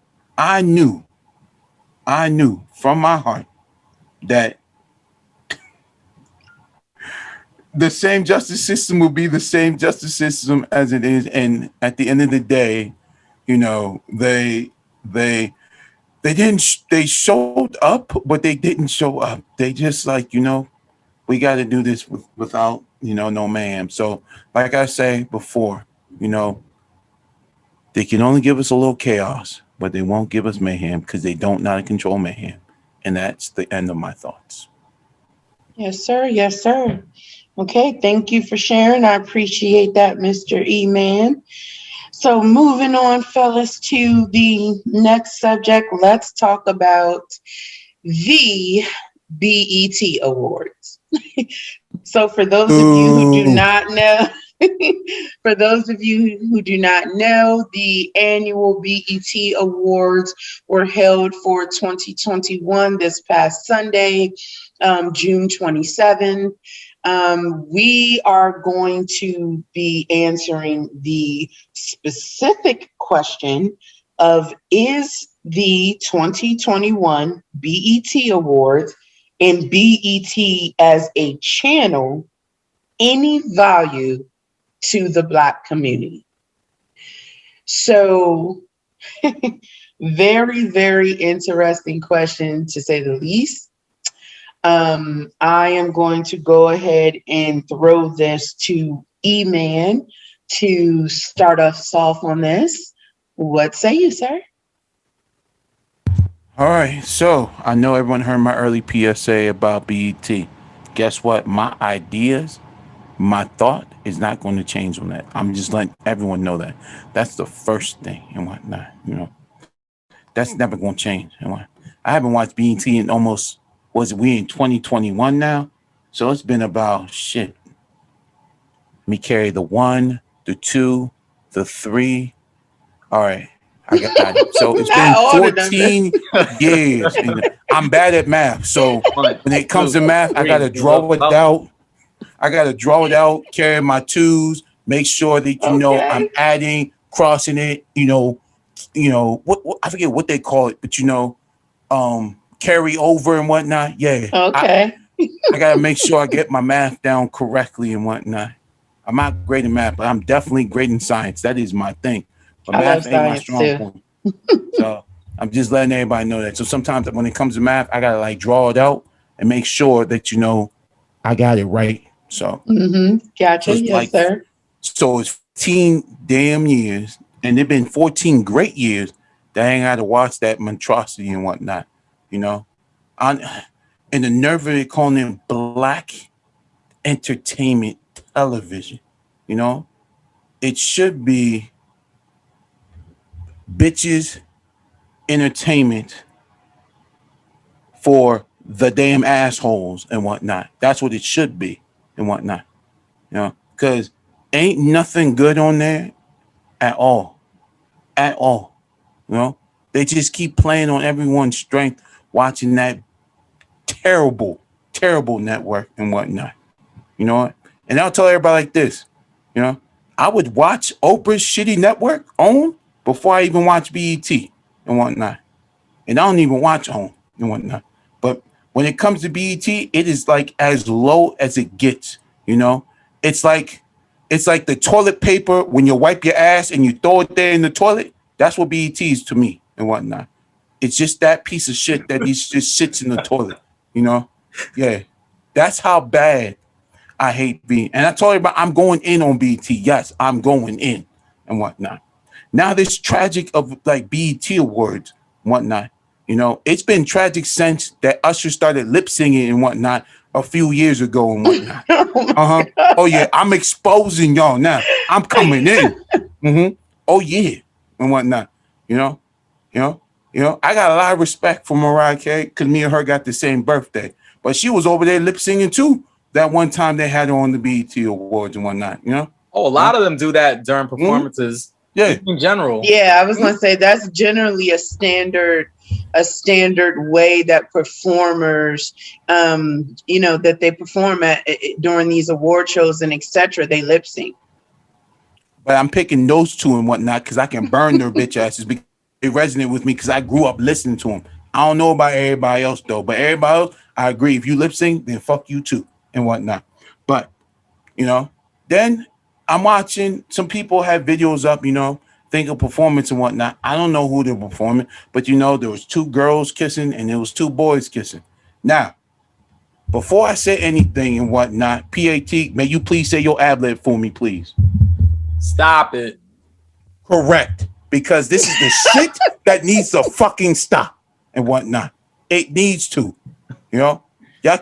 my heart that the same justice system will be the same justice system as it is. And at the end of the day, they showed up, but they didn't show up. They just like, we got to do this without, no mayhem. So like I say before, they can only give us a little chaos, but they won't give us mayhem because they don't know how to control mayhem. And that's the end of my thoughts. Yes, sir. Yes, sir. Okay. Thank you for sharing. I appreciate that, Mr. E-Man. So moving on, fellas, to the next subject, let's talk about the BET Awards. So for those of you who do not know, the annual BET Awards were held for 2021 this past Sunday, June 27. We are going to be answering the specific question of, is the 2021 BET Awards and BET as a channel any value to the Black community? So very, very interesting question, to say the least. I am going to go ahead and throw this to E-Man to start us off on this. What say you, sir? All right. So I know everyone heard my early PSA about BET. Guess what? My ideas, my thought is not going to change on that. I'm just letting everyone know that. That's the first thing and whatnot. That's never going to change. I haven't watched BET in almost, we in 2021 now? So it's been about me carry the 1, the 2, the 3. All right. I got it. So it's been 14 years. And I'm bad at math. So when it comes to math, I got to draw it out. Carry my 2s, make sure that, I'm adding, crossing it, what I forget what they call it, but, carry over and whatnot. Yeah. Okay. I got to make sure I get my math down correctly and whatnot. I'm not great in math, but I'm definitely great in science. That is my thing. But math ain't my strong point. So I'm just letting everybody know that. So sometimes when it comes to math, I got to draw it out and make sure that, I got it right. So, Gotcha. Yes, sir. So it's 14 damn years, and it's been 14 great years that I ain't got to watch that monstrosity and whatnot, and the nerve of it calling it Black entertainment television, it should be bitches entertainment for the damn assholes and whatnot. That's what it should be and whatnot, because ain't nothing good on there at all. They just keep playing on everyone's strength, watching that terrible network and whatnot. You know what? And I'll tell everybody like this, I would watch Oprah's shitty network OWN before I even watch BET and whatnot. And I don't even watch OWN and whatnot. But when it comes to BET, it is like as low as it gets, It's like the toilet paper when you wipe your ass and you throw it there in the toilet. That's what BET is to me and whatnot. It's just that piece of shit that just sits in the toilet, Yeah, that's how bad I hate BET. And I told everybody I'm going in on BET. Yes, I'm going in and whatnot. Now this tragic of BET Awards and whatnot. It's been tragic since that Usher started lip singing and whatnot a few years ago and whatnot. Oh yeah, I'm exposing y'all now. I'm coming in. Oh yeah, and whatnot. I got a lot of respect for Mariah Carey because me and her got the same birthday. But she was over there lip singing too. That one time they had her on the BET Awards and whatnot. Oh, a lot of them do that during performances. Yeah, in general. Yeah, I was gonna say that's generally a standard way that performers, that they perform at during these award shows and etc. They lip sync. but I'm picking those two and whatnot because I can burn their bitch asses because they resonate with me because I grew up listening to them. I don't know about everybody else though, but everybody else, I agree. If you lip sync, then fuck you too and whatnot. But then I'm watching some people have videos up, think of performance and whatnot. I don't know who they're performing, but there was two girls kissing and there was two boys kissing. Now, before I say anything and whatnot, PAT, may you please say your ad lib for me, please. Stop it. Correct. Because this is the shit that needs to fucking stop and whatnot. It needs to. Y'all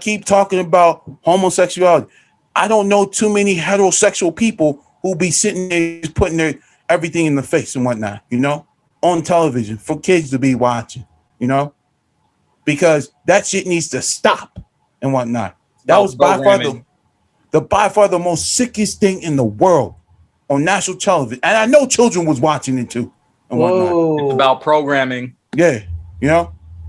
keep talking about homosexuality. I don't know too many heterosexual people who be sitting there putting their everything in the face and whatnot, on television for kids to be watching, because that shit needs to stop and whatnot. That was by far the most sickest thing in the world on national television. And I know children was watching it too and whatnot. It's about programming. Yeah,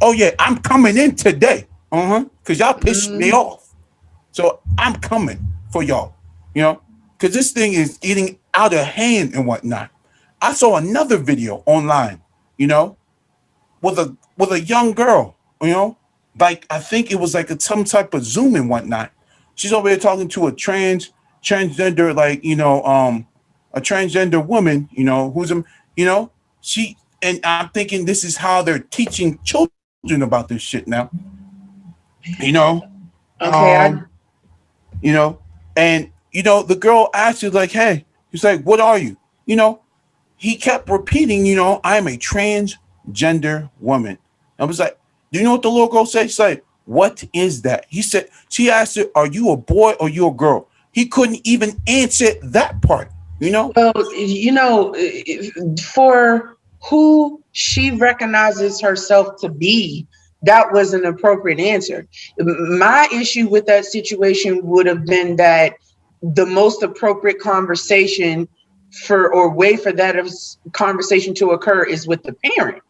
Oh yeah, I'm coming in today. Because y'all pissed me off. So I'm coming for y'all, because this thing is getting out of hand and whatnot. I saw another video online, with a young girl, like I think it was like some type of Zoom and whatnot. She's over there talking to a transgender, like a transgender woman, who's she, and I'm thinking this is how they're teaching children about this shit now, Okay. And the girl asked you like, hey, he's like, what are you? He kept repeating, I am a transgender woman. I was like, do you know what the little girl said? She's like, what is that? She asked her, are you a boy or you a girl? He couldn't even answer that part, Well, for who she recognizes herself to be, that was an appropriate answer. My issue with that situation would have been that the most appropriate conversation or way for that conversation to occur is with the parent,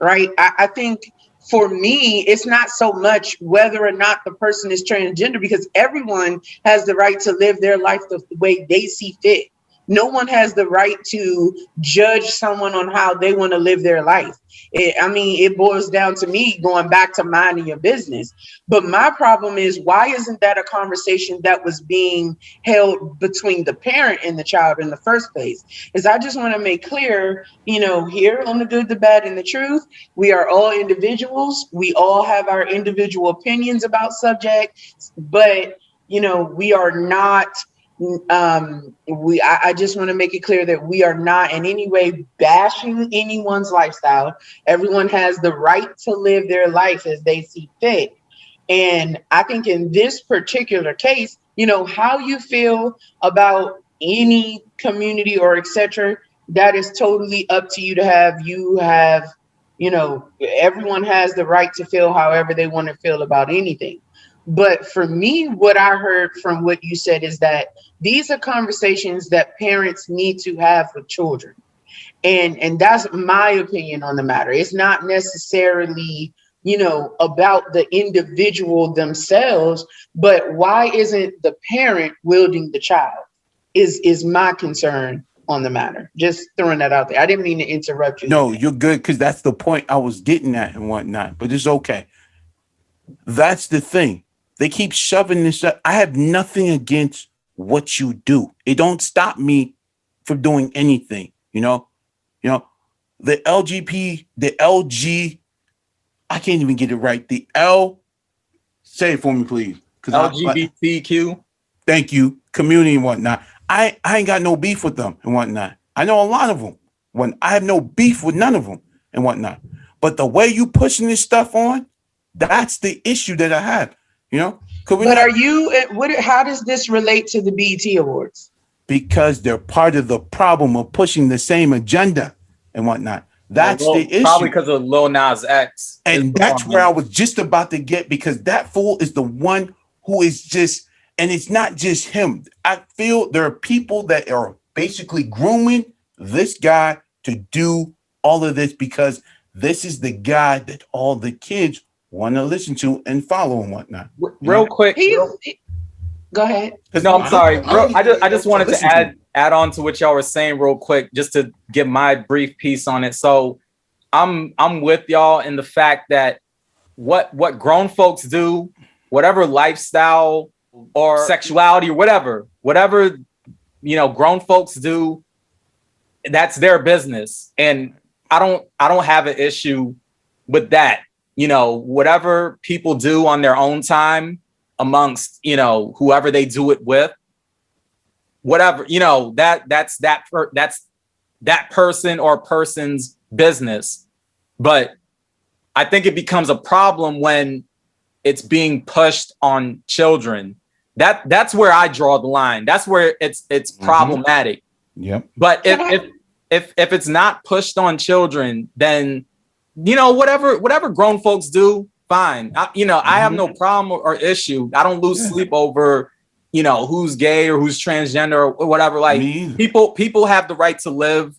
right? I think for me, it's not so much whether or not the person is transgender, because everyone has the right to live their life the way they see fit. No one has the right to judge someone on how they want to live their life. It boils down to me going back to minding your business. But my problem is, why isn't that a conversation that was being held between the parent and the child in the first place? Is I just want to make clear, here on The Good, the Bad, and the Truth, we are all individuals. We all have our individual opinions about subjects, but, we are not I just want to make it clear that we are not in any way bashing anyone's lifestyle. Everyone has the right to live their life as they see fit. And I think in this particular case, how you feel about any community or etc., that is totally up to you to have. Everyone has the right to feel however they want to feel about anything. But for me, what I heard from what you said is that these are conversations that parents need to have with children. And that's my opinion on the matter. It's not necessarily, about the individual themselves, but why isn't the parent wielding the child is my concern on the matter. Just throwing that out there. I didn't mean to interrupt you. No, you're good, because that's the point I was getting at and whatnot, but it's okay. That's the thing. They keep shoving this up. I have nothing against what you do. It don't stop me from doing anything. The LG, I can't even get it right. Say it for me, please. LGBTQ. Thank you. Community and whatnot. I ain't got no beef with them and whatnot. I know a lot of them. I have no beef with none of them and whatnot. But the way you pushing this stuff on, that's the issue that I have. How does this relate to the BET Awards? Because they're part of the problem of pushing the same agenda and whatnot. That's the issue. Probably because of Lil Nas X. And that's where I was just about to get, because that fool is the one who is just, and it's not just him. I feel there are people that are basically grooming this guy to do all of this because this is the guy that all the kids want to listen to and follow and whatnot. Real quick. Go ahead. No, I'm sorry. I just wanted to add on to what y'all were saying real quick, just to give my brief piece on it. So I'm with y'all in the fact that what grown folks do, whatever lifestyle or sexuality or whatever, grown folks do, that's their business. And I don't have an issue with that. Whatever people do on their own time amongst, whoever they do it with, whatever, that's that person or person's business. But I think it becomes a problem when it's being pushed on children. That's where I draw the line. That's where it's problematic. Yep. But if it's not pushed on children, then whatever grown folks do, fine. I have no problem or issue. I don't lose sleep over who's gay or who's transgender or whatever. Like people have the right to live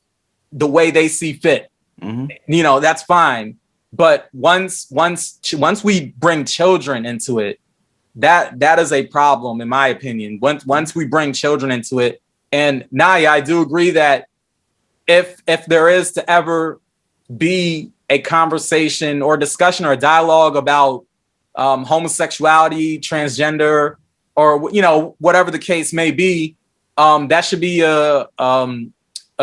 the way they see fit. That's fine. But once we bring children into it, that is a problem, in my opinion. Once we bring children into it, and Naya, I do agree that if there is to ever be a conversation or discussion or dialogue about homosexuality, transgender, or whatever the case may be, that should be a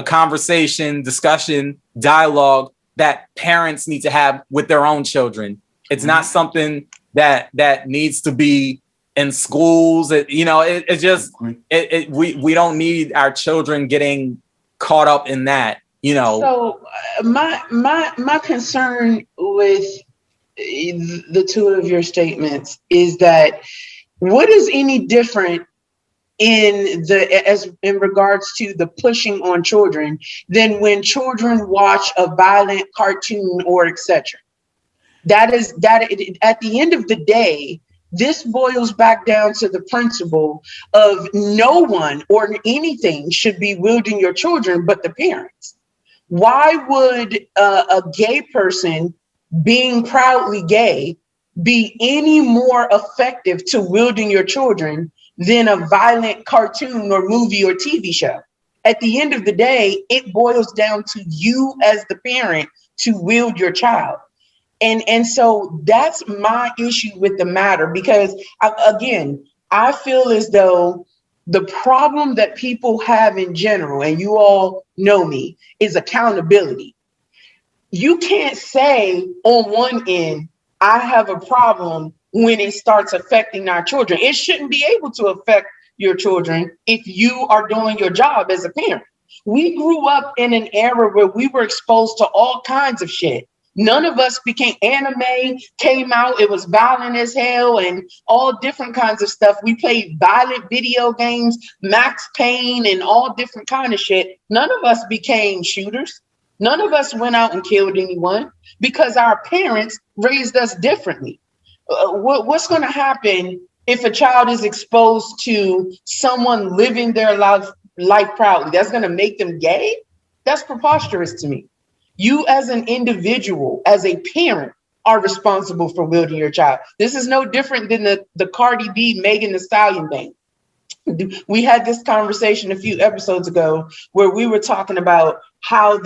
conversation, discussion, dialogue that parents need to have with their own children. It's not something that needs to be in schools. We don't need our children getting caught up in that. So my concern with the two of your statements is that what is any different in regards to the pushing on children than when children watch a violent cartoon or etc. That at the end of the day, this boils back down to the principle of no one or anything should be wielding your children but the parents. Why would a gay person being proudly gay be any more effective to wielding your children than a violent cartoon or movie or TV show? At the end of the day, it boils down to you as the parent to wield your child. And so that's my issue with the matter, because I feel as though the problem that people have in general, and you all know me, is accountability. You can't say on one end, I have a problem when it starts affecting our children. It shouldn't be able to affect your children if you are doing your job as a parent. We grew up in an era where we were exposed to all kinds of shit. None of us anime came out. It was violent as hell and all different kinds of stuff. We played violent video games, Max Payne and all different kind of shit. None of us became shooters. None of us went out and killed anyone because our parents raised us differently. What's going to happen if a child is exposed to someone living their life proudly? That's going to make them gay? That's preposterous to me. You as an individual, as a parent, are responsible for wielding your child. This is no different than the Cardi B, Megan Thee Stallion thing. We had this conversation a few episodes ago where we were talking about how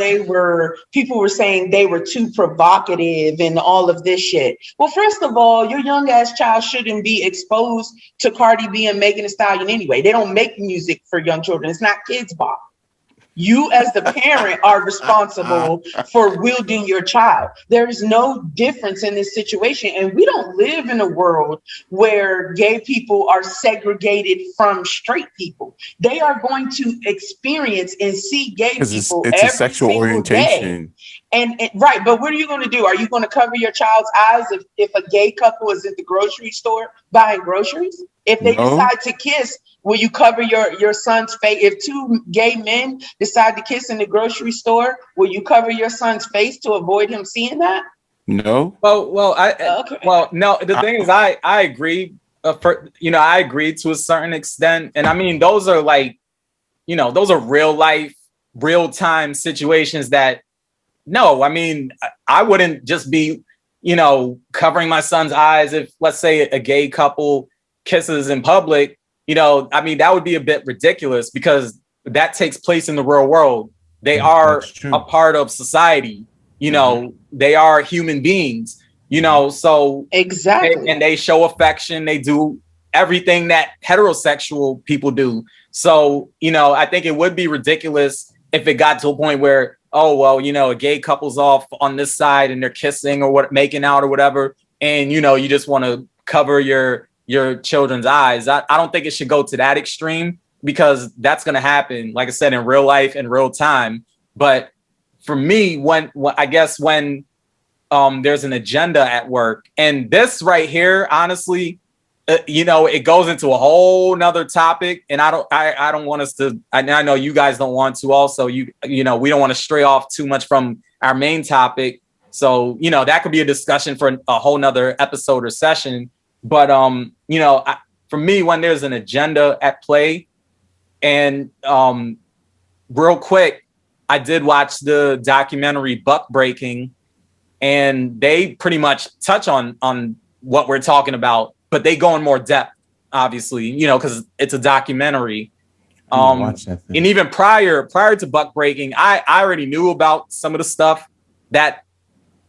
people were saying they were too provocative and all of this shit. Well, first of all, your young ass child shouldn't be exposed to Cardi B and Megan Thee Stallion anyway. They don't make music for young children. It's not Kids Bop. You as the parent are responsible for wielding your child. There is no difference in this situation. And we don't live in a world where gay people are segregated from straight people. They are going to experience and see gay people it's every a sexual orientation. Day. And right, but what are you going to do? Are you going to cover your child's eyes if a gay couple is at the grocery store buying groceries? If they decide to kiss, will you cover your son's face? If two gay men decide to kiss in the grocery store, will you cover your son's face to avoid him seeing that? No. No. The thing is, I agree. I agree to a certain extent, and I mean those are like those are real life, real time situations that, no, I mean, I wouldn't just be, covering my son's eyes if, let's say, a gay couple kisses in public. I mean, that would be a bit ridiculous because that takes place in the real world. They are a part of society. They are human beings, so exactly. And they show affection. They do everything that heterosexual people do. So, I think it would be ridiculous if it got to a point where, oh, well, a gay couple's off on this side and they're kissing or making out or whatever. And, you just want to cover your children's eyes. I don't think it should go to that extreme because that's going to happen, like I said, in real life, in real time. But for me, when there's an agenda at work, and this right here, honestly, it goes into a whole nother topic, and I don't want us to. I know you guys don't want to. Also, we don't want to stray off too much from our main topic. So that could be a discussion for a whole nother episode or session. But for me, when there's an agenda at play, and real quick, I did watch the documentary Buck Breaking, and they pretty much touch on what we're talking about. But they go in more depth, obviously, because it's a documentary. And even prior to Buck Breaking, I already knew about some of the stuff that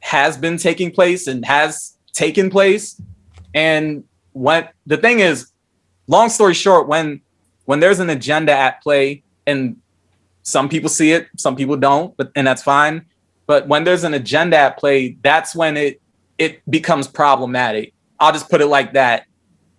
has been taking place and has taken place. And when the thing is, long story short, when there's an agenda at play, and some people see it, some people don't, and that's fine. But when there's an agenda at play, that's when it becomes problematic. I'll just put it like that.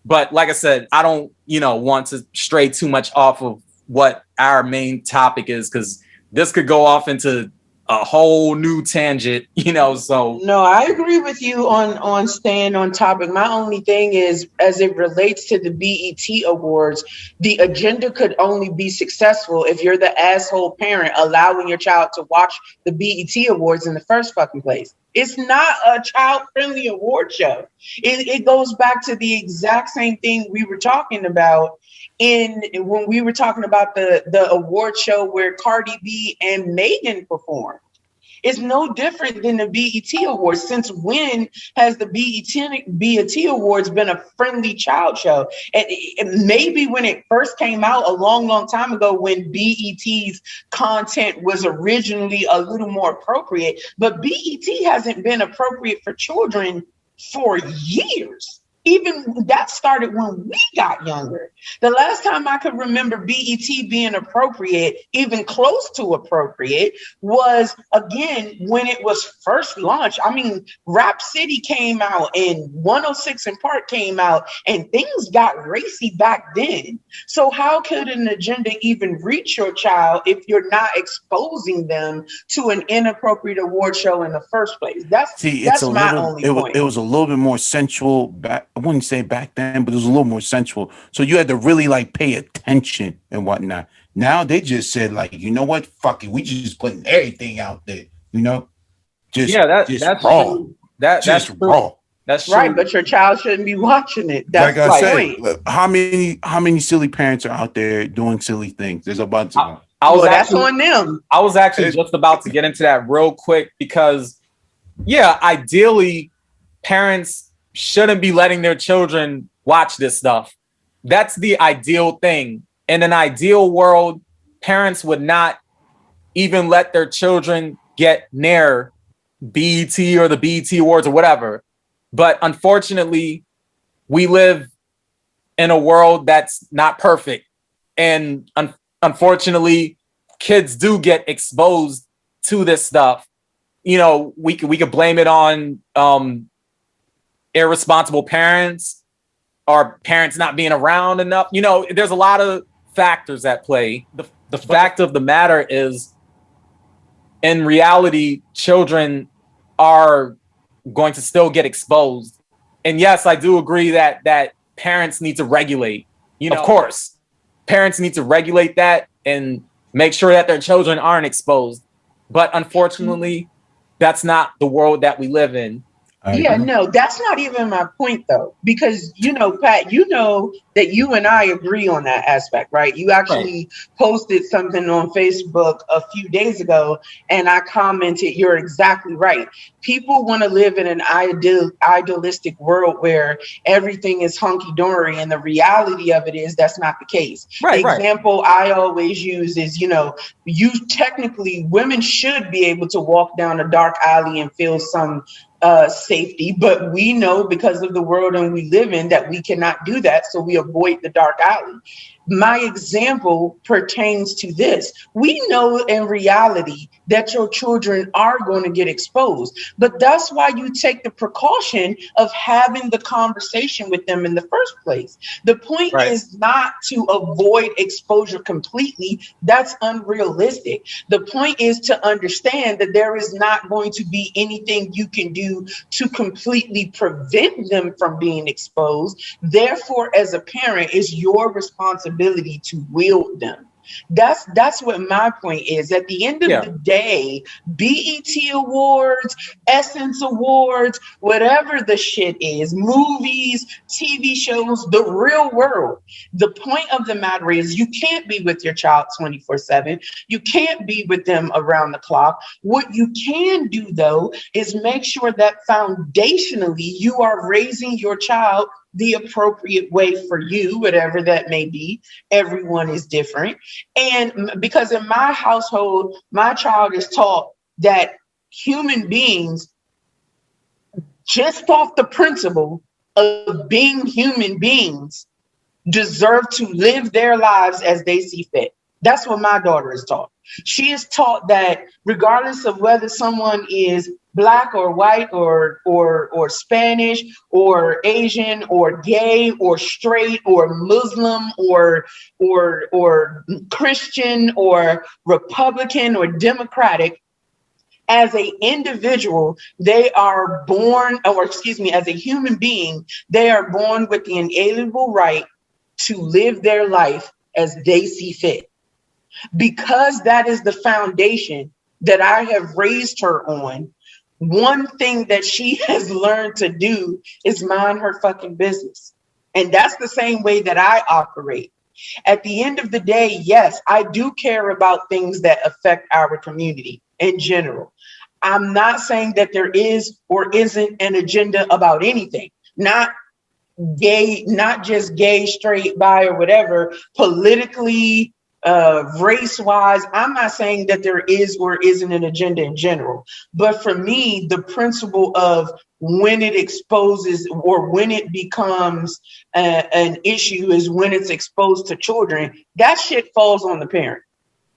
But like I said, I don't, want to stray too much off of what our main topic is, because this could go off into a whole new tangent, so. No, I agree with you on staying on topic. My only thing is, as it relates to the BET Awards, the agenda could only be successful if you're the asshole parent allowing your child to watch the BET Awards in the first fucking place. It's not a child-friendly award show. It goes back to the exact same thing we were talking about when we were talking about the award show where Cardi B and Megan performed. It's no different than the BET Awards. Since when has the BET Awards been a friendly child show? And maybe when it first came out a long, long time ago, when BET's content was originally a little more appropriate, but BET hasn't been appropriate for children for years. Even that started when we got younger. The last time I could remember BET being appropriate, even close to appropriate, was, again, when it was first launched. I mean, Rap City came out and 106 in Park came out, and things got racy back then. So how could an agenda even reach your child if you're not exposing them to an inappropriate award show in the first place? That's my only point. It was a little bit more sensual back. I wouldn't say back then, but it was a little more sensual. So you had to really pay attention and whatnot. Now they just said you know what? Fuck it. We just putting everything out there, Just raw. That's raw. That's true. Right, but your child shouldn't be watching it. That's like I said, how many silly parents are out there doing silly things? There's a bunch of them. That's on them. I was actually just about to get into that real quick because, ideally, parents shouldn't be letting their children watch this stuff. That's the ideal thing. In an ideal world, parents would not even let their children get near BET or the BET Awards or whatever. But unfortunately, we live in a world that's not perfect. And unfortunately, kids do get exposed to this stuff. We could blame it on irresponsible parents or parents not being around enough. There's a lot of factors at play. The fact of the matter is, in reality, children are going to still get exposed. And yes, I do agree that parents need to regulate. Of course, parents need to regulate that and make sure that their children aren't exposed. But unfortunately, that's not the world that we live in. I Yeah, agree. no, that's not even my point though, because Pat, that you and I agree on that aspect, right? You Right. actually posted something on Facebook a few days ago, and I commented, "You're exactly right. People want to live in an idealistic world where everything is hunky dory, and the reality of it is that's not the case." The Right, right. example I always use is, women should be able to walk down a dark alley and feel some safety, but we know because of the world and we live in that we cannot do that, so we avoid the dark alley. My example pertains to this. We know in reality that your children are going to get exposed, but that's why you take the precaution of having the conversation with them in the first place. The point Right. is not to avoid exposure completely. That's unrealistic. The point is to understand that there is not going to be anything you can do to completely prevent them from being exposed. Therefore, as a parent, it's your responsibility to wield them. That's what my point is. At the end of Yeah. the day, BET Awards, Essence Awards, whatever the shit is, movies, TV shows, the real world. The point of the matter is you can't be with your child 24/7. You can't be with them around the clock. What you can do though is make sure that foundationally you are raising your child the appropriate way for you, whatever that may be. Everyone is different. And because in my household, my child is taught that human beings, just off the principle of being human beings, deserve to live their lives as they see fit. That's what my daughter is taught. She is taught that regardless of whether someone is black or white or Spanish or Asian or gay or straight or Muslim or Christian or Republican or Democratic, as a individual, they are born, or excuse me, as a human being, they are born with the inalienable right to live their life as they see fit. Because that is the foundation that I have raised her on, one thing that she has learned to do is mind her fucking business. And that's the same way that I operate. At the end of the day, yes, I do care about things that affect our community in general. I'm not saying that there is or isn't an agenda about anything. Not gay, not just gay, straight, bi, or whatever, politically, race wise. I'm not saying that there is or isn't an agenda in general. But for me, the principle of when it exposes or when it becomes an issue is when it's exposed to children. That shit falls on the parent.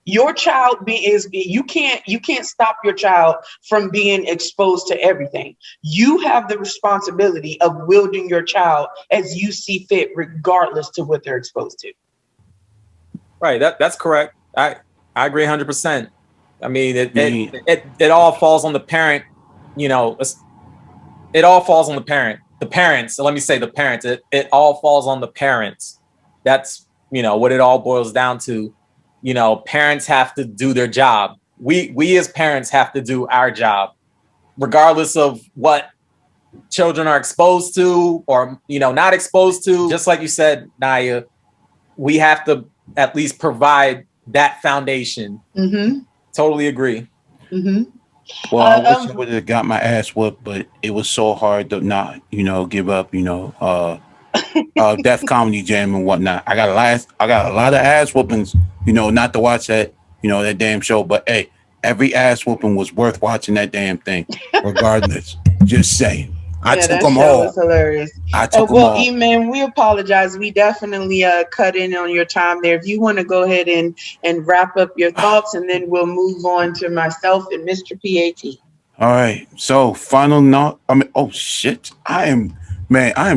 Your child you can't stop your child from being exposed to everything. You have the responsibility of wielding your child as you see fit, regardless to what they're exposed to. Right. That's correct. I agree 100%. I mean, Me- it all falls on the parent. It all falls on the parent. The parents. So let me say the parents. It all falls on the parents. That's what it all boils down to. Parents have to do their job. We as parents have to do our job, regardless of what children are exposed to or not exposed to. Just like you said, Naya, we have to at least provide that foundation. Mm-hmm. Totally agree. Mm-hmm. Well, I wish I would have got my ass whooped, but it was so hard to not, give up, Def Comedy Jam and whatnot. I got a lot of ass whoopings, not to watch that, that damn show. But hey, every ass whooping was worth watching that damn thing, regardless. Just saying. I Yeah, took that them show all. was hilarious. I took them Well, all. E-Man, we apologize. We definitely cut in on your time there. If you want to go ahead and wrap up your thoughts, and then we'll move on to myself and Mr. PAT. All right. So final note. Oh shit. I am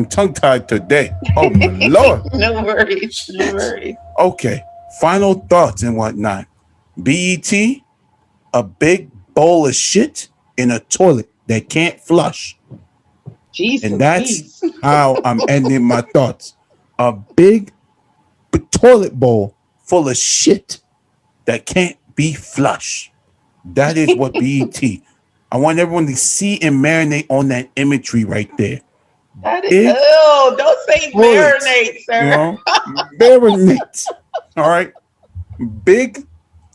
tongue tied today. Oh my lord. No worries. Shit. No worries. Okay. Final thoughts and whatnot. BET, a big bowl of shit in a toilet that can't flush. Jesus, And that's how I'm ending my thoughts. A big toilet bowl full of shit that can't be flushed. That is what BET. I want everyone to see and marinate on that imagery right there. That is, oh, don't say bullets, marinate, sir. you know, marinate. All right, big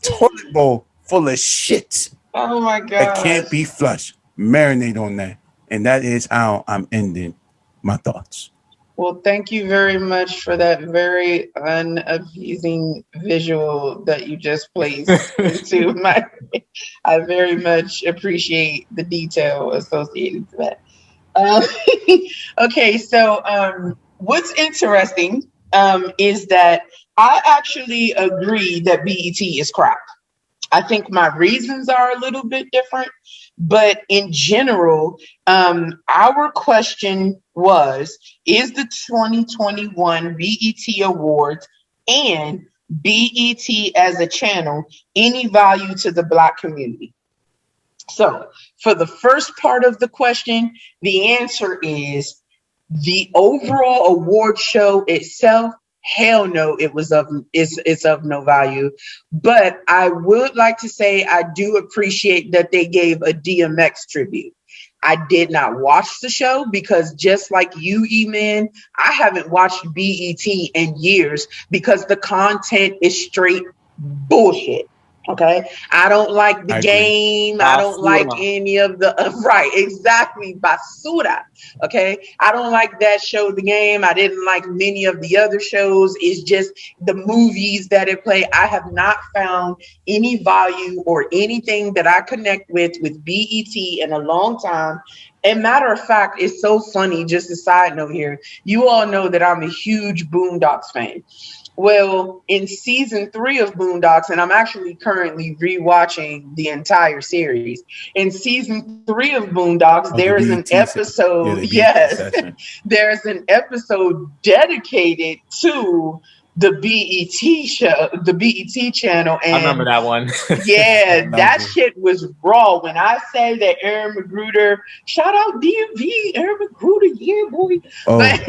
toilet bowl full of shit. Oh my god! That can't be flushed. Marinate on that, and that is how I'm ending my thoughts. Well, thank you very much for that very unappeasing visual that you just placed into my. I very much appreciate the detail associated to that. Okay, so what's interesting is that I actually agree that BET is crap. I think my reasons are a little bit different, but in general, our question was, is the 2021 BET Awards and BET as a channel any value to the Black community? So for the first part of the question, the answer is the overall award show itself. Hell no, it's of no value. But I would like to say I do appreciate that they gave a DMX tribute. I did not watch the show because just like you, E-Man, I haven't watched BET in years because the content is straight bullshit. Okay, I don't like the game. I don't like any of the right, exactly, basura. Okay, I don't like that show, The Game. I didn't like many of the other shows. It's just the movies that it play. I have not found any value or anything that I connect with BET in a long time. And matter of fact, it's so funny. Just a side note here, you all know that I'm a huge Boondocks fan. Well, in season 3 of Boondocks, and I'm actually currently rewatching the entire series. In season 3 of Boondocks, there is an episode. Yes, there's an episode dedicated to the BET show, the BET channel. And I remember that one. Yeah, that shit was raw. When I say that Aaron Magruder, shout out DMV, Aaron Magruder, yeah, boy. Oh. But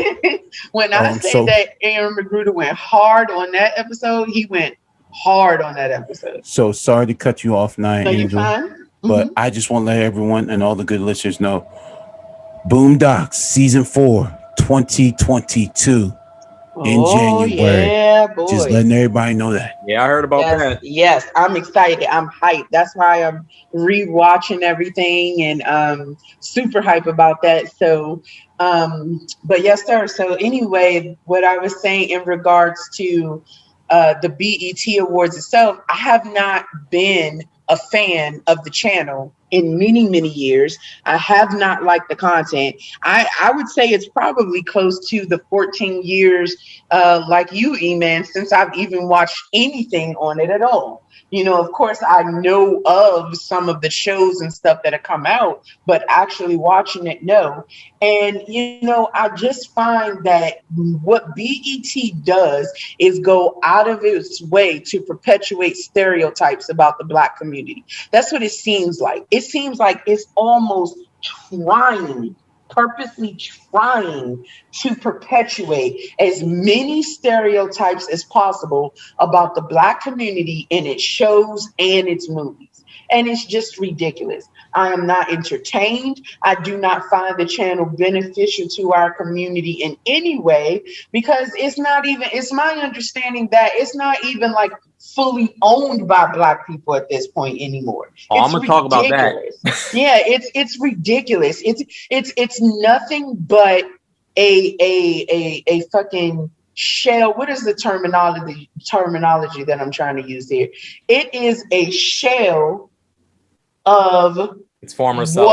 when I say that Aaron Magruder went hard on that episode, he went hard on that episode. So sorry to cut you off, Nine Angel. You're fine. But I just want to let everyone and all the good listeners know, Boondocks Season 4, 2022. In January. Yeah, boy. Just letting everybody know that. Yeah, I heard about that. Yes, I'm excited. I'm hyped. That's why I'm rewatching everything and super hype about that. So, but yes, sir. So anyway, what I was saying in regards to the BET Awards itself, I have not been a fan of the channel in many, many years. I have not liked the content. I would say it's probably close to the 14 years, like you, E-Man, since I've even watched anything on it at all. You know, of course, I know of some of the shows and stuff that have come out, but actually watching it, no. And, you know, I just find that what BET does is go out of its way to perpetuate stereotypes about the Black community. That's what it seems like. It seems like it's almost purposely trying to perpetuate as many stereotypes as possible about the Black community in its shows and its movies. And it's just ridiculous. I am not entertained. I do not find the channel beneficial to our community in any way because it's my understanding that it's not even like fully owned by Black people at this point anymore. I'm gonna talk about that. Yeah, it's ridiculous. It's nothing but a fucking shell. What is the terminology that I'm trying to use here? It is a shell of its former self.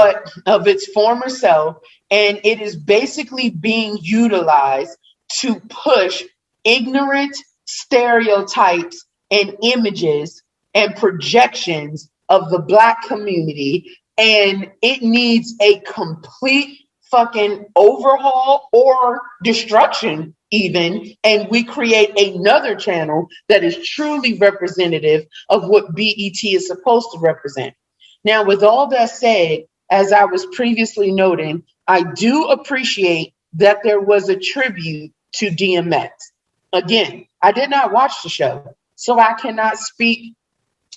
And it is basically being utilized to push ignorant stereotypes and images and projections of the Black community, and it needs a complete fucking overhaul or destruction even, and we create another channel that is truly representative of what BET is supposed to represent. Now, with all that said, as I was previously noting, I do appreciate that there was a tribute to DMX. Again, I did not watch the show, so I cannot speak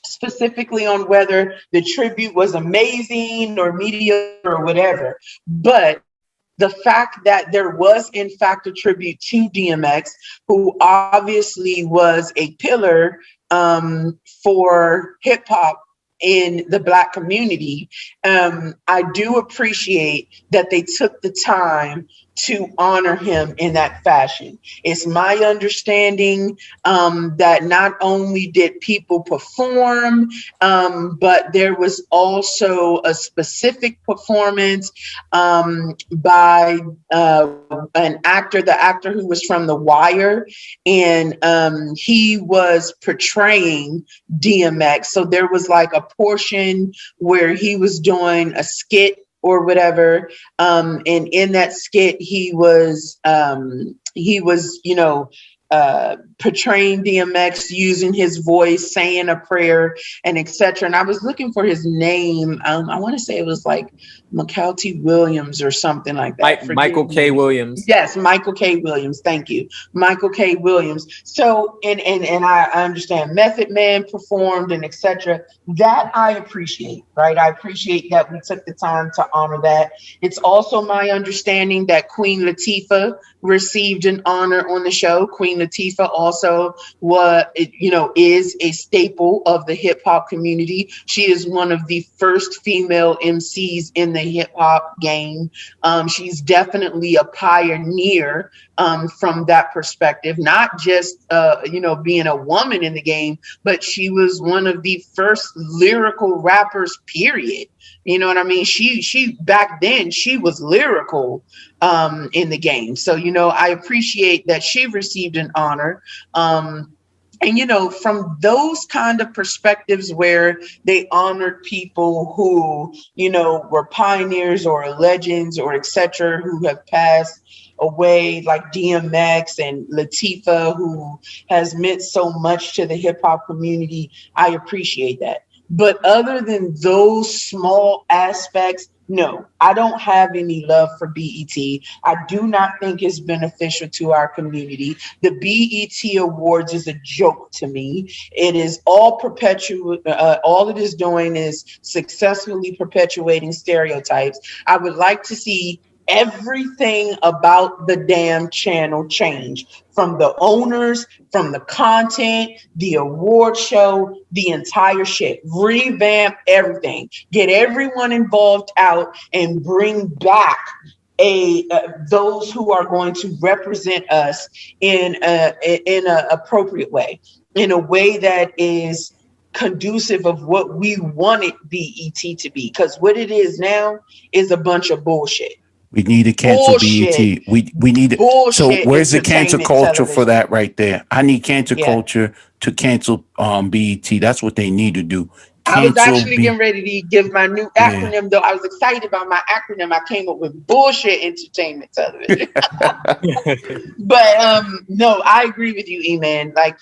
specifically on whether the tribute was amazing or mediocre or whatever, but the fact that there was in fact a tribute to DMX, who obviously was a pillar for hip hop in the Black community, I do appreciate that they took the time to honor him in that fashion. It's my understanding that not only did people perform, but there was also a specific performance by an actor, the actor who was from The Wire, and he was portraying DMX. So there was like a portion where he was doing a skit or whatever, and in that skit he was portraying DMX, using his voice, saying a prayer, and etc. And I was looking for his name. I want to say it was like McKelty Williams or something like that. Michael K. Williams. Yes, Michael K. Williams. Thank you, Michael K. Williams. So, and I understand Method Man performed and etc. That I appreciate, right? I appreciate that we took the time to honor that. It's also my understanding that Queen Latifah received an honor on the show. Queen Latifah also is a staple of the hip hop community. She is one of the first female MCs in the hip hop game. She's definitely a pioneer from that perspective, not just being a woman in the game, but she was one of the first lyrical rappers, period. You know what I mean? She back then, she was lyrical in the game. So, I appreciate that she received an honor. And, from those kind of perspectives where they honored people who, were pioneers or legends or etc., who have passed away, like DMX and Latifah, who has meant so much to the hip hop community, I appreciate that. But other than those small aspects, no, I don't have any love for BET. I do not think it's beneficial to our community. The BET Awards is a joke to me. It is all perpetual. All it is doing is successfully perpetuating stereotypes. I would like to see everything about the damn channel change, from the owners, from the content, the award show, the entire shit. Revamp everything. Get everyone involved out and bring back those who are going to represent us in a appropriate way, in a way that is conducive of what we wanted BET to be. Because what it is now is a bunch of bullshit. We need to cancel BET. We need it. So where's the cancel culture television for that right there? I need cancel culture to cancel BET. That's what they need to do. I was actually getting ready to give my new acronym, though. I was excited about my acronym. I came up with bullshit entertainment television. But no, I agree with you, E-Man. Like,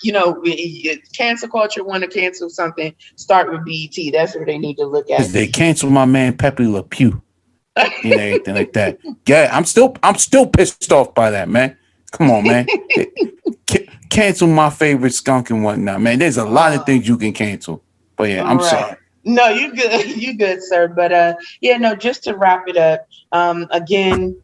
cancel culture want to cancel something, start with BET. That's what they need to look at. They cancel my man Pepe Le Pew and everything like that. Yeah, I'm still pissed off by that, man. Come on, man. Cancel my favorite skunk and whatnot, man. There's a lot of things you can cancel. But yeah, I'm sorry. No, you good. You good, sir. But just to wrap it up, again,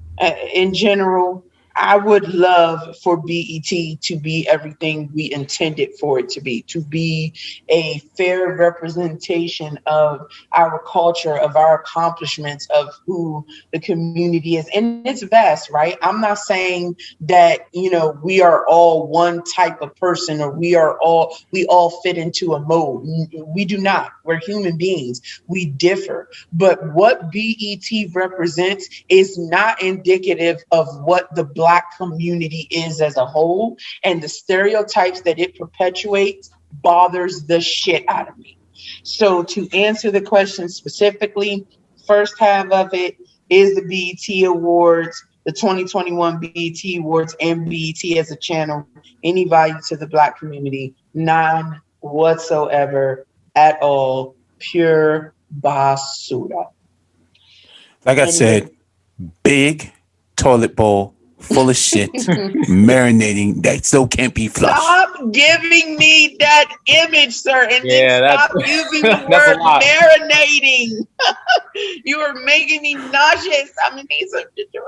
in general, I would love for BET to be everything we intended for it to be a fair representation of our culture, of our accomplishments, of who the community is. And it's vast, right? I'm not saying that, we are all one type of person, or we all fit into a mold. We do not. We're human beings. We differ. But what BET represents is not indicative of what the Black community is as a whole, and the stereotypes that it perpetuates bothers the shit out of me. So to answer the question specifically, first half of it is the BET Awards, the 2021 BET Awards, and BET as a channel, any value to the Black community? None whatsoever at all. Pure basura. Like I said, big toilet bowl full of shit, marinating that still can't be flushed. Stop giving me that image, sir, and Yeah, then stop using the that's a word lot. marinating. You are making me nauseous. I'm gonna need some ginger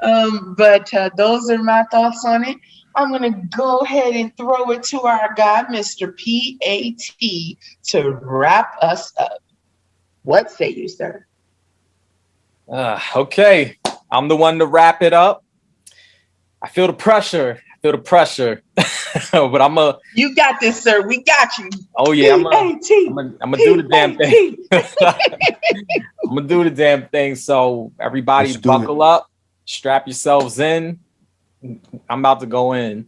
ale. But those are my thoughts on it. I'm gonna go ahead and throw it to our guy, Mr. PAT, to wrap us up. What say you, sir? Okay, I'm the one to wrap it up. I feel the pressure. But You got this, sir. We got you. Oh yeah, I'm gonna do the damn thing. I'm gonna do the damn thing. So everybody buckle up, strap yourselves in. I'm about to go in.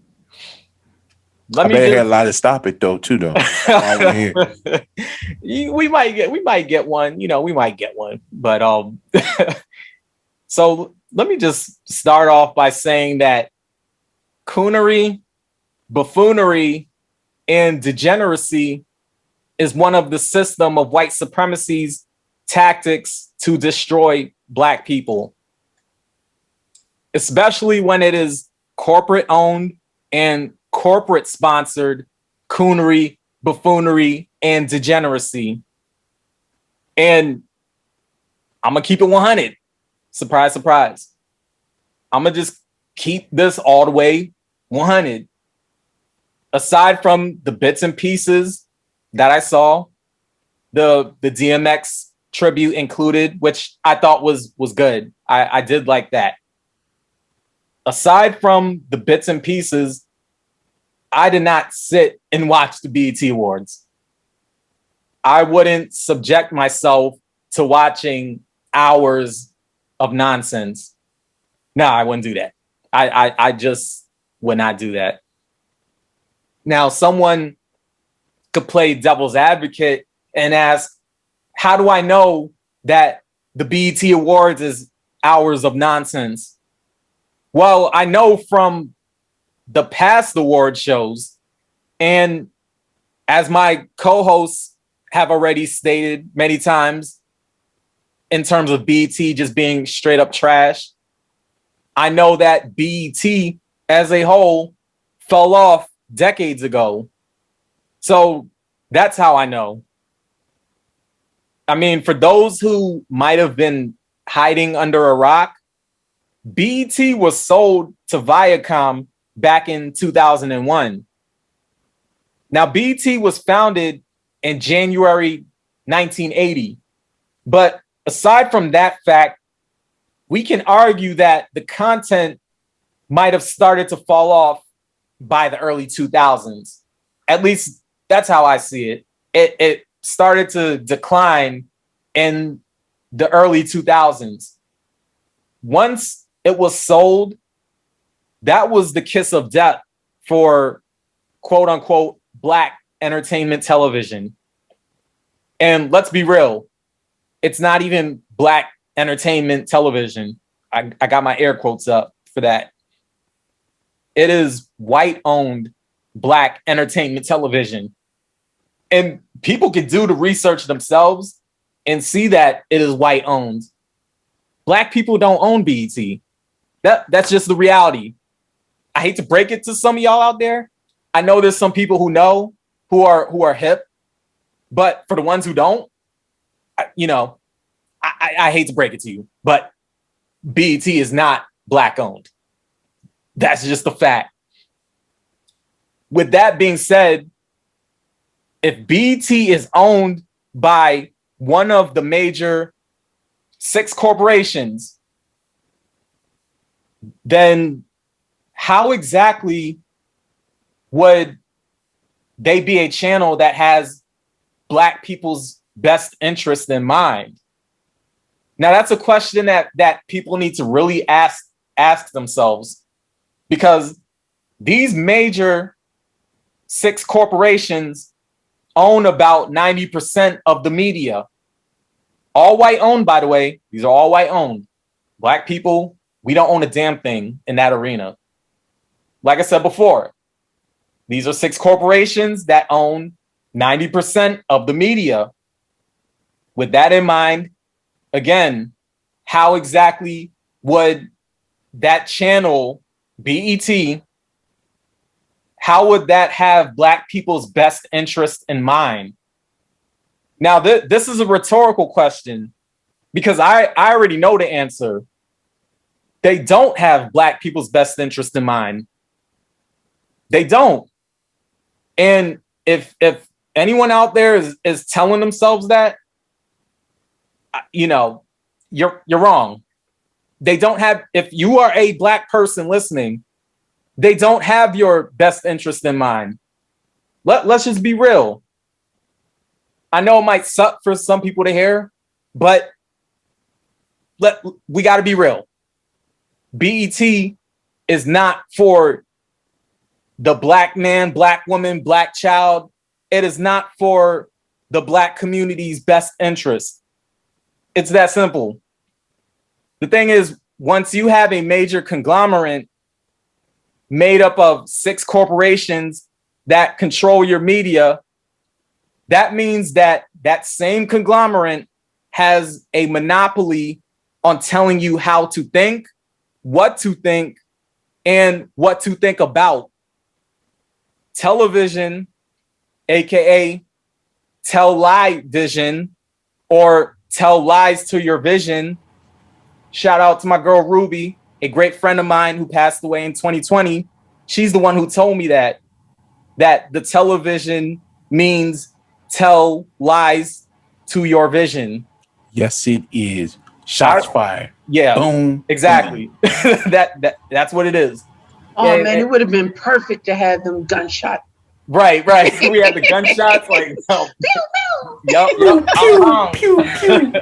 I better hear a lot of stop it though, too, though. we might get one, we might get one. But so let me just start off by saying that coonery, buffoonery, and degeneracy is one of the system of white supremacy's tactics to destroy Black people, especially when it is corporate owned and corporate sponsored coonery, buffoonery, and degeneracy. And I'm gonna keep it 100. Surprise, surprise. I'm gonna just keep this all the way 100. Aside from the bits and pieces that I saw, the DMX tribute included, which I thought was good. I did like that. Aside from the bits and pieces, I did not sit and watch the BET Awards. I wouldn't subject myself to watching hours of nonsense. No, I wouldn't do that. I just would not do that. Now, someone could play devil's advocate and ask, how do I know that the BET Awards is hours of nonsense? Well, I know from the past award shows, and as my co-hosts have already stated many times, in terms of BET just being straight up trash, I know that BET as a whole fell off decades ago. So that's how I know. I mean, for those who might have been hiding under a rock, BET was sold to Viacom back in 2001. Now, BET was founded in January 1980. But aside from that fact, we can argue that the content might have started to fall off by the early 2000s. At least that's how I see it. It started to decline in the early 2000s. Once it was sold, that was the kiss of death for quote unquote Black entertainment television. And let's be real, it's not even Black entertainment television. I got my air quotes up for that. It is white-owned Black entertainment television. And people can do the research themselves and see that it is white-owned. Black people don't own BET. That's just the reality. I hate to break it to some of y'all out there. I know there's some people who know, who are hip, but for the ones who don't, I hate to break it to you, but BET is not Black owned. That's just the fact. With that being said, if BET is owned by one of the major 6 corporations, then how exactly would they be a channel that has Black people's best interest in mind? Now, that's a question that people need to really ask themselves, because these major 6 corporations own about 90% of the media. All white owned, by the way. These are all white owned. Black people, we don't own a damn thing in that arena. Like I said before, these are 6 corporations that own 90% of the media. With that in mind, again, how exactly would that channel, BET, how would that have Black people's best interest in mind? Now, this is a rhetorical question because I already know the answer. They don't have Black people's best interest in mind. They don't. And if anyone out there is telling themselves that, you know, you're wrong. They don't have, if you are a Black person listening, they don't have your best interest in mind. Let's just be real. I know it might suck for some people to hear, but we got to be real. BET is not for the Black man, Black woman, Black child. It is not for the Black community's best interest. It's that simple. The thing is, once you have a major conglomerate made up of 6 corporations that control your media, that means that that same conglomerate has a monopoly on telling you how to think, what to think, and what to think about. Television, aka tell lie vision, or tell lies to your vision. Shout out to my girl Ruby, a great friend of mine who passed away in 2020. She's the one who told me that the television means tell lies to your vision. Yes, it is. Shots fired. Yeah, boom. Exactly. Boom. That's what it is. Oh man, it would have been perfect to have them gunshots. Right. We had the gunshots, like no. Yep. Pew, pew.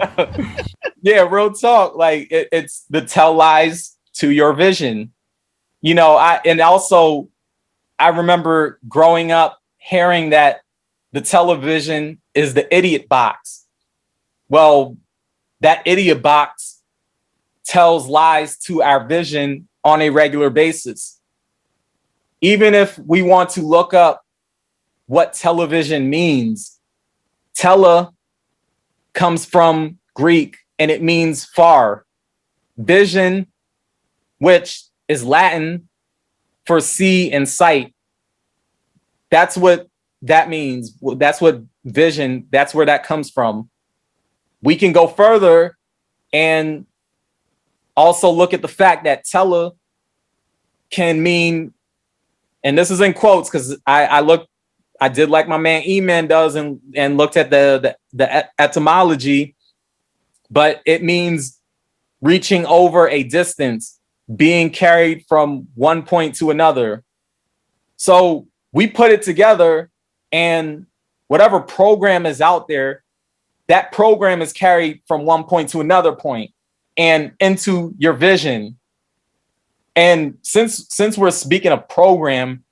Yeah, real talk. Like it's the tell lies to your vision. You know, I remember growing up hearing that the television is the idiot box. Well, that idiot box tells lies to our vision on a regular basis. Even if we want to look up what television means, tele comes from Greek and it means far. Vision, which is Latin for see and sight. That's what that means. That's what vision, that's where that comes from. We can go further and also look at the fact that tele can mean, and this is in quotes because I did like my man E-Man does and looked at the etymology, but it means reaching over a distance, being carried from one point to another. So we put it together, and whatever program is out there, that program is carried from one point to another point and into your vision. And since we're speaking of program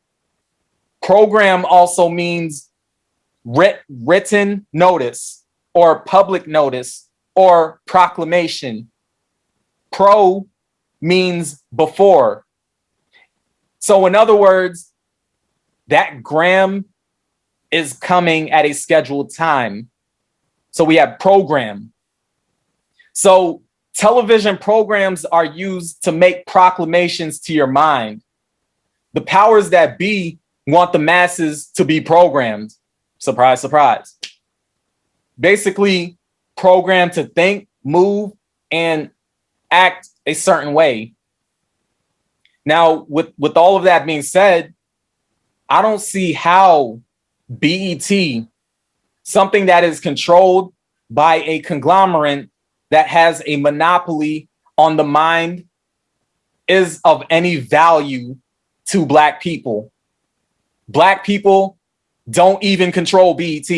also means written notice or public notice or proclamation. Pro means before. So in other words, that gram is coming at a scheduled time. So we have program. So television programs are used to make proclamations to your mind. The powers that be want the masses to be programmed. Surprise, surprise. Basically, programmed to think, move, and act a certain way. Now, with all of that being said, I don't see how BET, something that is controlled by a conglomerate that has a monopoly on the mind, is of any value to Black people. Black people don't even control BET.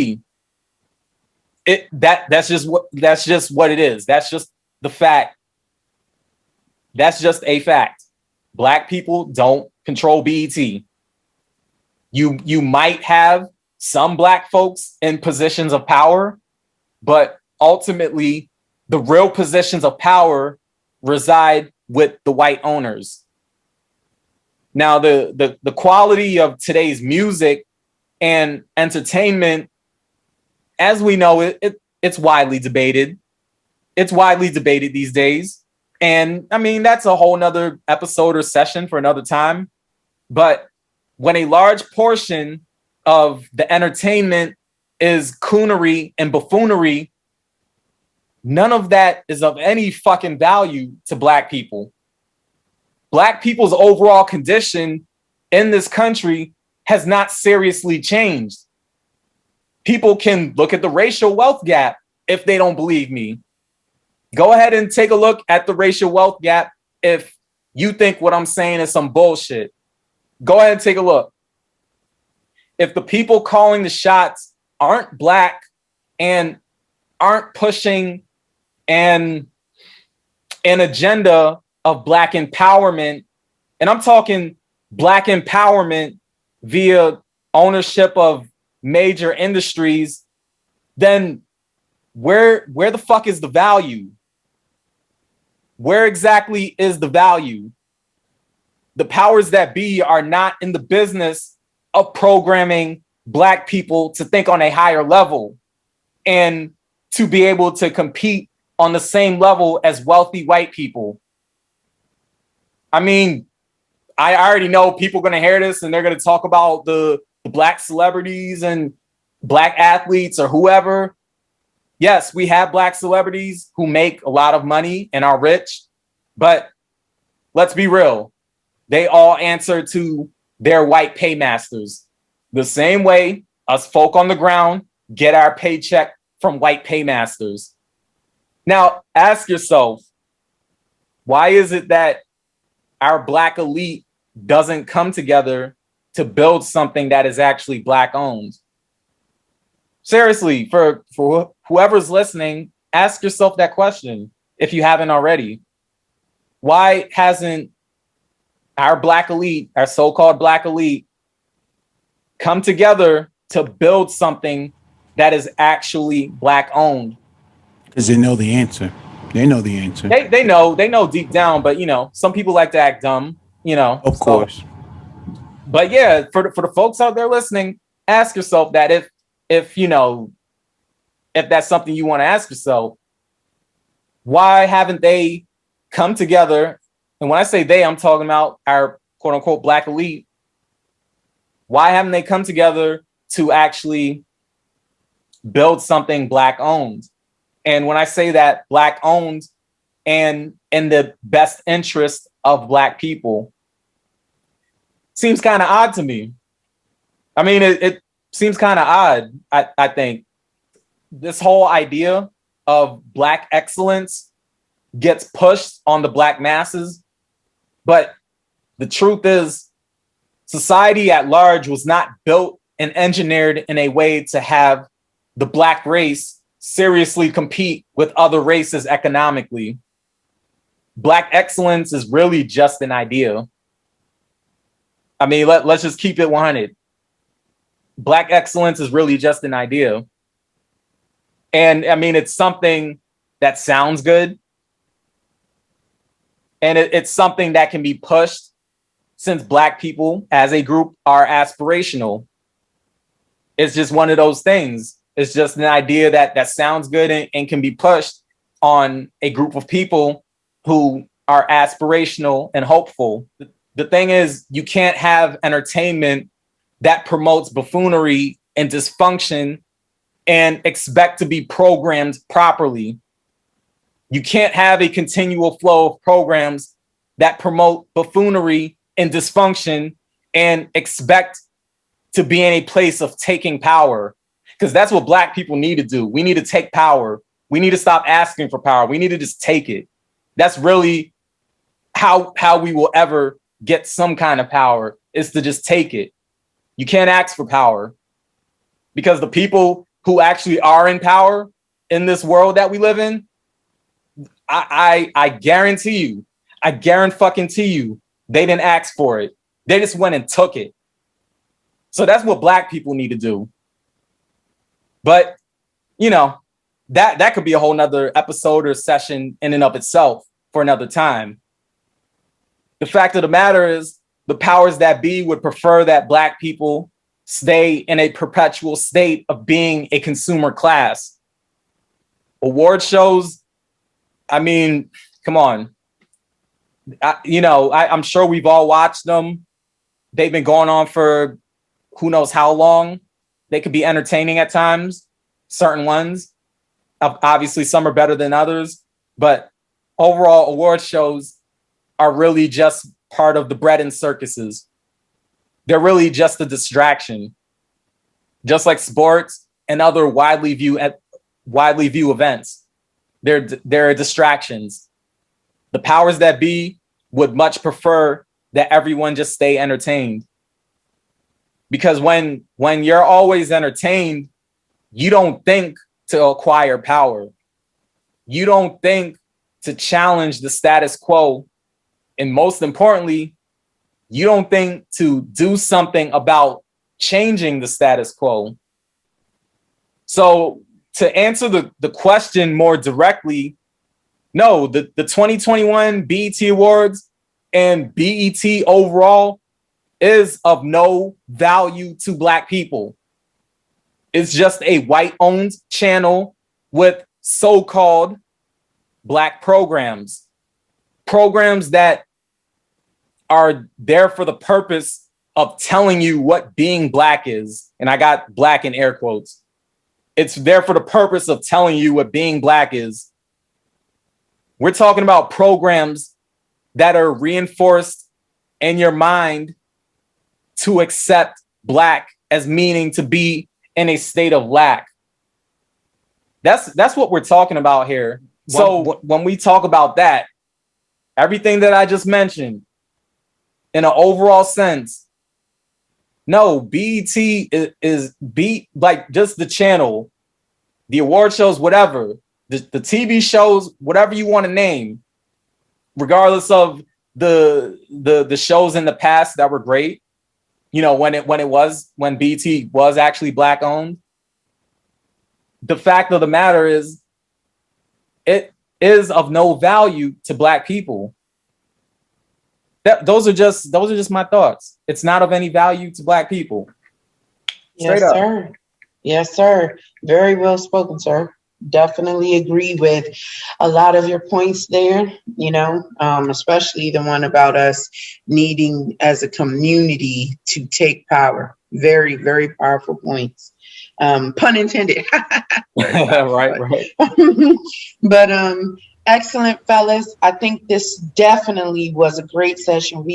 That's just what it is. That's just the fact. That's just a fact. Black people don't control BET. You might have some Black folks in positions of power, but ultimately the real positions of power reside with the white owners. Now, the quality of today's music and entertainment, as we know, it's widely debated. It's widely debated these days. And I mean, that's a whole nother episode or session for another time. But when a large portion of the entertainment is coonery and buffoonery, none of that is of any fucking value to Black people. Black people's overall condition in this country has not seriously changed. People can look at the racial wealth gap if they don't believe me. Go ahead and take a look at the racial wealth gap if you think what I'm saying is some bullshit. Go ahead and take a look. If the people calling the shots aren't Black and aren't pushing an agenda of Black empowerment, and I'm talking Black empowerment via ownership of major industries, then where the fuck is the value? Where exactly is the value? The powers that be are not in the business of programming Black people to think on a higher level and to be able to compete on the same level as wealthy white people. I mean, I already know people are going to hear this and they're going to talk about the Black celebrities and Black athletes or whoever. Yes, we have Black celebrities who make a lot of money and are rich, but let's be real. They all answer to their white paymasters. The same way us folk on the ground get our paycheck from white paymasters. Now, ask yourself, why is it that our Black elite doesn't come together to build something that is actually Black owned? Seriously, for whoever's listening, ask yourself that question if you haven't already. Why hasn't our Black elite, our so-called Black elite, come together to build something that is actually Black owned? Because they know the answer. They know the answer. They know deep down, but some people like to act dumb, Of course. But yeah, for the folks out there listening, ask yourself that if that's something you want to ask yourself, why haven't they come together? And when I say they, I'm talking about our quote unquote Black elite. Why haven't they come together to actually build something Black owned? And when I say that, Black owned and in the best interest of Black people, seems kind of odd to me. I mean, it seems kind of odd. I think this whole idea of Black excellence gets pushed on the Black masses. But the truth is, society at large was not built and engineered in a way to have the Black race seriously compete with other races economically. Black excellence is really just an idea. I mean, let's just keep it 100. Black excellence is really just an idea. And I mean, it's something that sounds good. And it's something that can be pushed since Black people as a group are aspirational. It's just one of those things. It's just an idea that sounds good and can be pushed on a group of people who are aspirational and hopeful. The thing is, you can't have entertainment that promotes buffoonery and dysfunction and expect to be programmed properly. You can't have a continual flow of programs that promote buffoonery and dysfunction and expect to be in a place of taking power. Because that's what Black people need to do. We need to take power. We need to stop asking for power. We need to just take it. That's really how we will ever get some kind of power, is to just take it. You can't ask for power, because the people who actually are in power in this world that we live in, I guarantee you, they didn't ask for it. They just went and took it. So that's what Black people need to do. But, that could be a whole nother episode or session in and of itself for another time. The fact of the matter is, the powers that be would prefer that Black people stay in a perpetual state of being a consumer class. Award shows, I mean, come on. I'm sure we've all watched them. They've been going on for who knows how long. They could be entertaining at times, certain ones. Obviously, some are better than others, but overall award shows are really just part of the bread and circuses. They're really just a distraction. Just like sports and other widely viewed events. They're distractions. The powers that be would much prefer that everyone just stay entertained. Because when you're always entertained, you don't think to acquire power. You don't think to challenge the status quo. And most importantly, you don't think to do something about changing the status quo. So to answer the question more directly, no, the 2021 BET Awards and BET overall is of no value to Black people. It's just a white-owned channel with so-called Black programs that are there for the purpose of telling you what being Black is. And I got Black in air quotes. It's there for the purpose of telling you what being Black is. We're talking about programs that are reinforced in your mind to accept Black as meaning to be in a state of lack. That's what we're talking about here. So when we talk about that, everything that I just mentioned, in an overall sense, no, BET is like just the channel, the award shows, whatever, the TV shows, whatever you want to name, regardless of the shows in the past that were great. When BET was actually Black owned. The fact of the matter is, it is of no value to Black people. Those are just my thoughts. It's not of any value to Black people. Yes, sir. Yes, sir. Very well spoken, sir. Definitely agree with a lot of your points there, especially the one about us needing as a community to take power. Very, very powerful points. Pun intended. Right. But excellent, fellas. I think this definitely was a great session.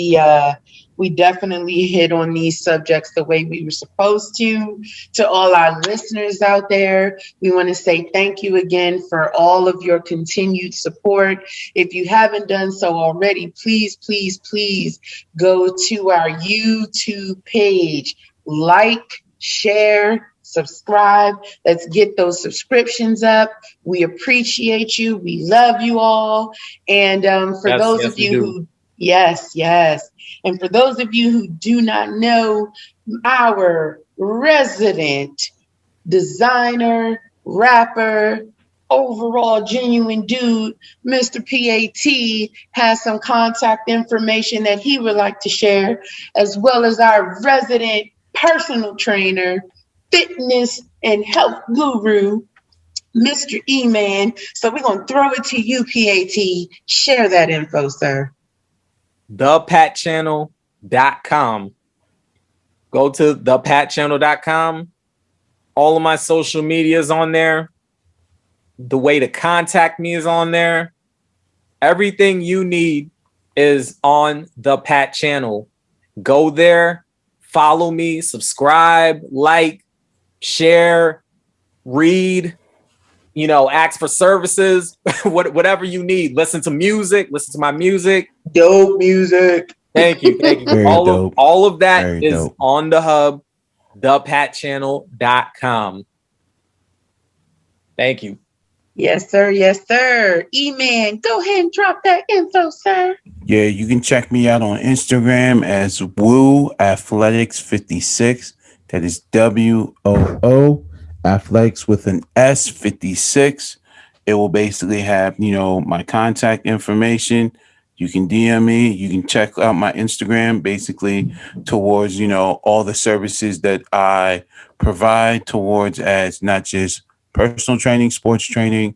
We definitely hit on these subjects the way we were supposed to. To all our listeners out there, we want to say thank you again for all of your continued support. If you haven't done so already, please, please, please go to our YouTube page. Like, share, subscribe. Let's get those subscriptions up. We appreciate you. We love you all. And for those of you who, yes. And for those of you who do not know, our resident designer, rapper, overall genuine dude, Mr. PAT, has some contact information that he would like to share, as well as our resident personal trainer, fitness and health guru, Mr. E-Man. So we're going to throw it to you, PAT. Share that info, sir. thepatchannel.com. Go to thepatchannel.com. All of my social media is on there. The way to contact me is on there. Everything you need is on the Pat Channel. Go there, follow me, subscribe, like, share, read, ask for services, whatever you need. Listen to my music. Dope music. Thank you. All of that Very is dope. On the hub, thepatchannel.com. Thank you. Yes, sir. E-Man, go ahead and drop that info, sir. Yeah, you can check me out on Instagram as Woo Athletics 56. That is WOO Athletics with an S 56. It will basically have, my contact information. You can DM me. You can check out my Instagram, basically towards, all the services that I provide towards as not just personal training, sports training,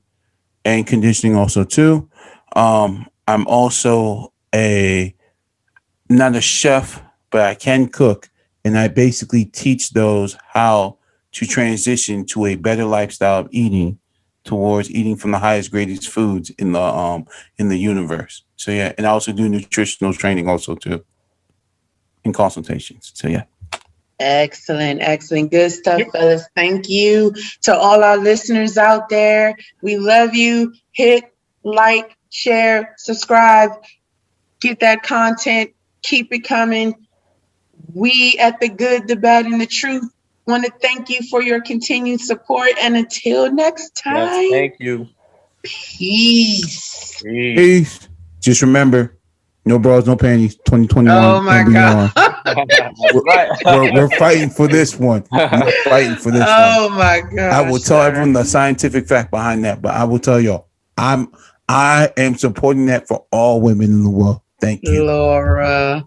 and conditioning also too. I'm also not a chef, but I can cook, and I basically teach those how to transition to a better lifestyle of eating, towards eating from the highest, greatest foods in the universe. So yeah, and I also do nutritional training also too, in consultations. So yeah. Excellent. Good stuff, fellas. Thank you to all our listeners out there. We love you. Hit like, share, subscribe, get that content, keep it coming. We at The Good, the Bad, and the Truth want to thank you for your continued support. And until next time, yes, thank you. Peace. Peace. Just remember, no bras, no panties. 2021. Oh my God. We're fighting for this one. We're fighting for this one. Oh my God. I will tell everyone the scientific fact behind that, but I will tell y'all, I am supporting that for all women in the world. Thank you, Laura.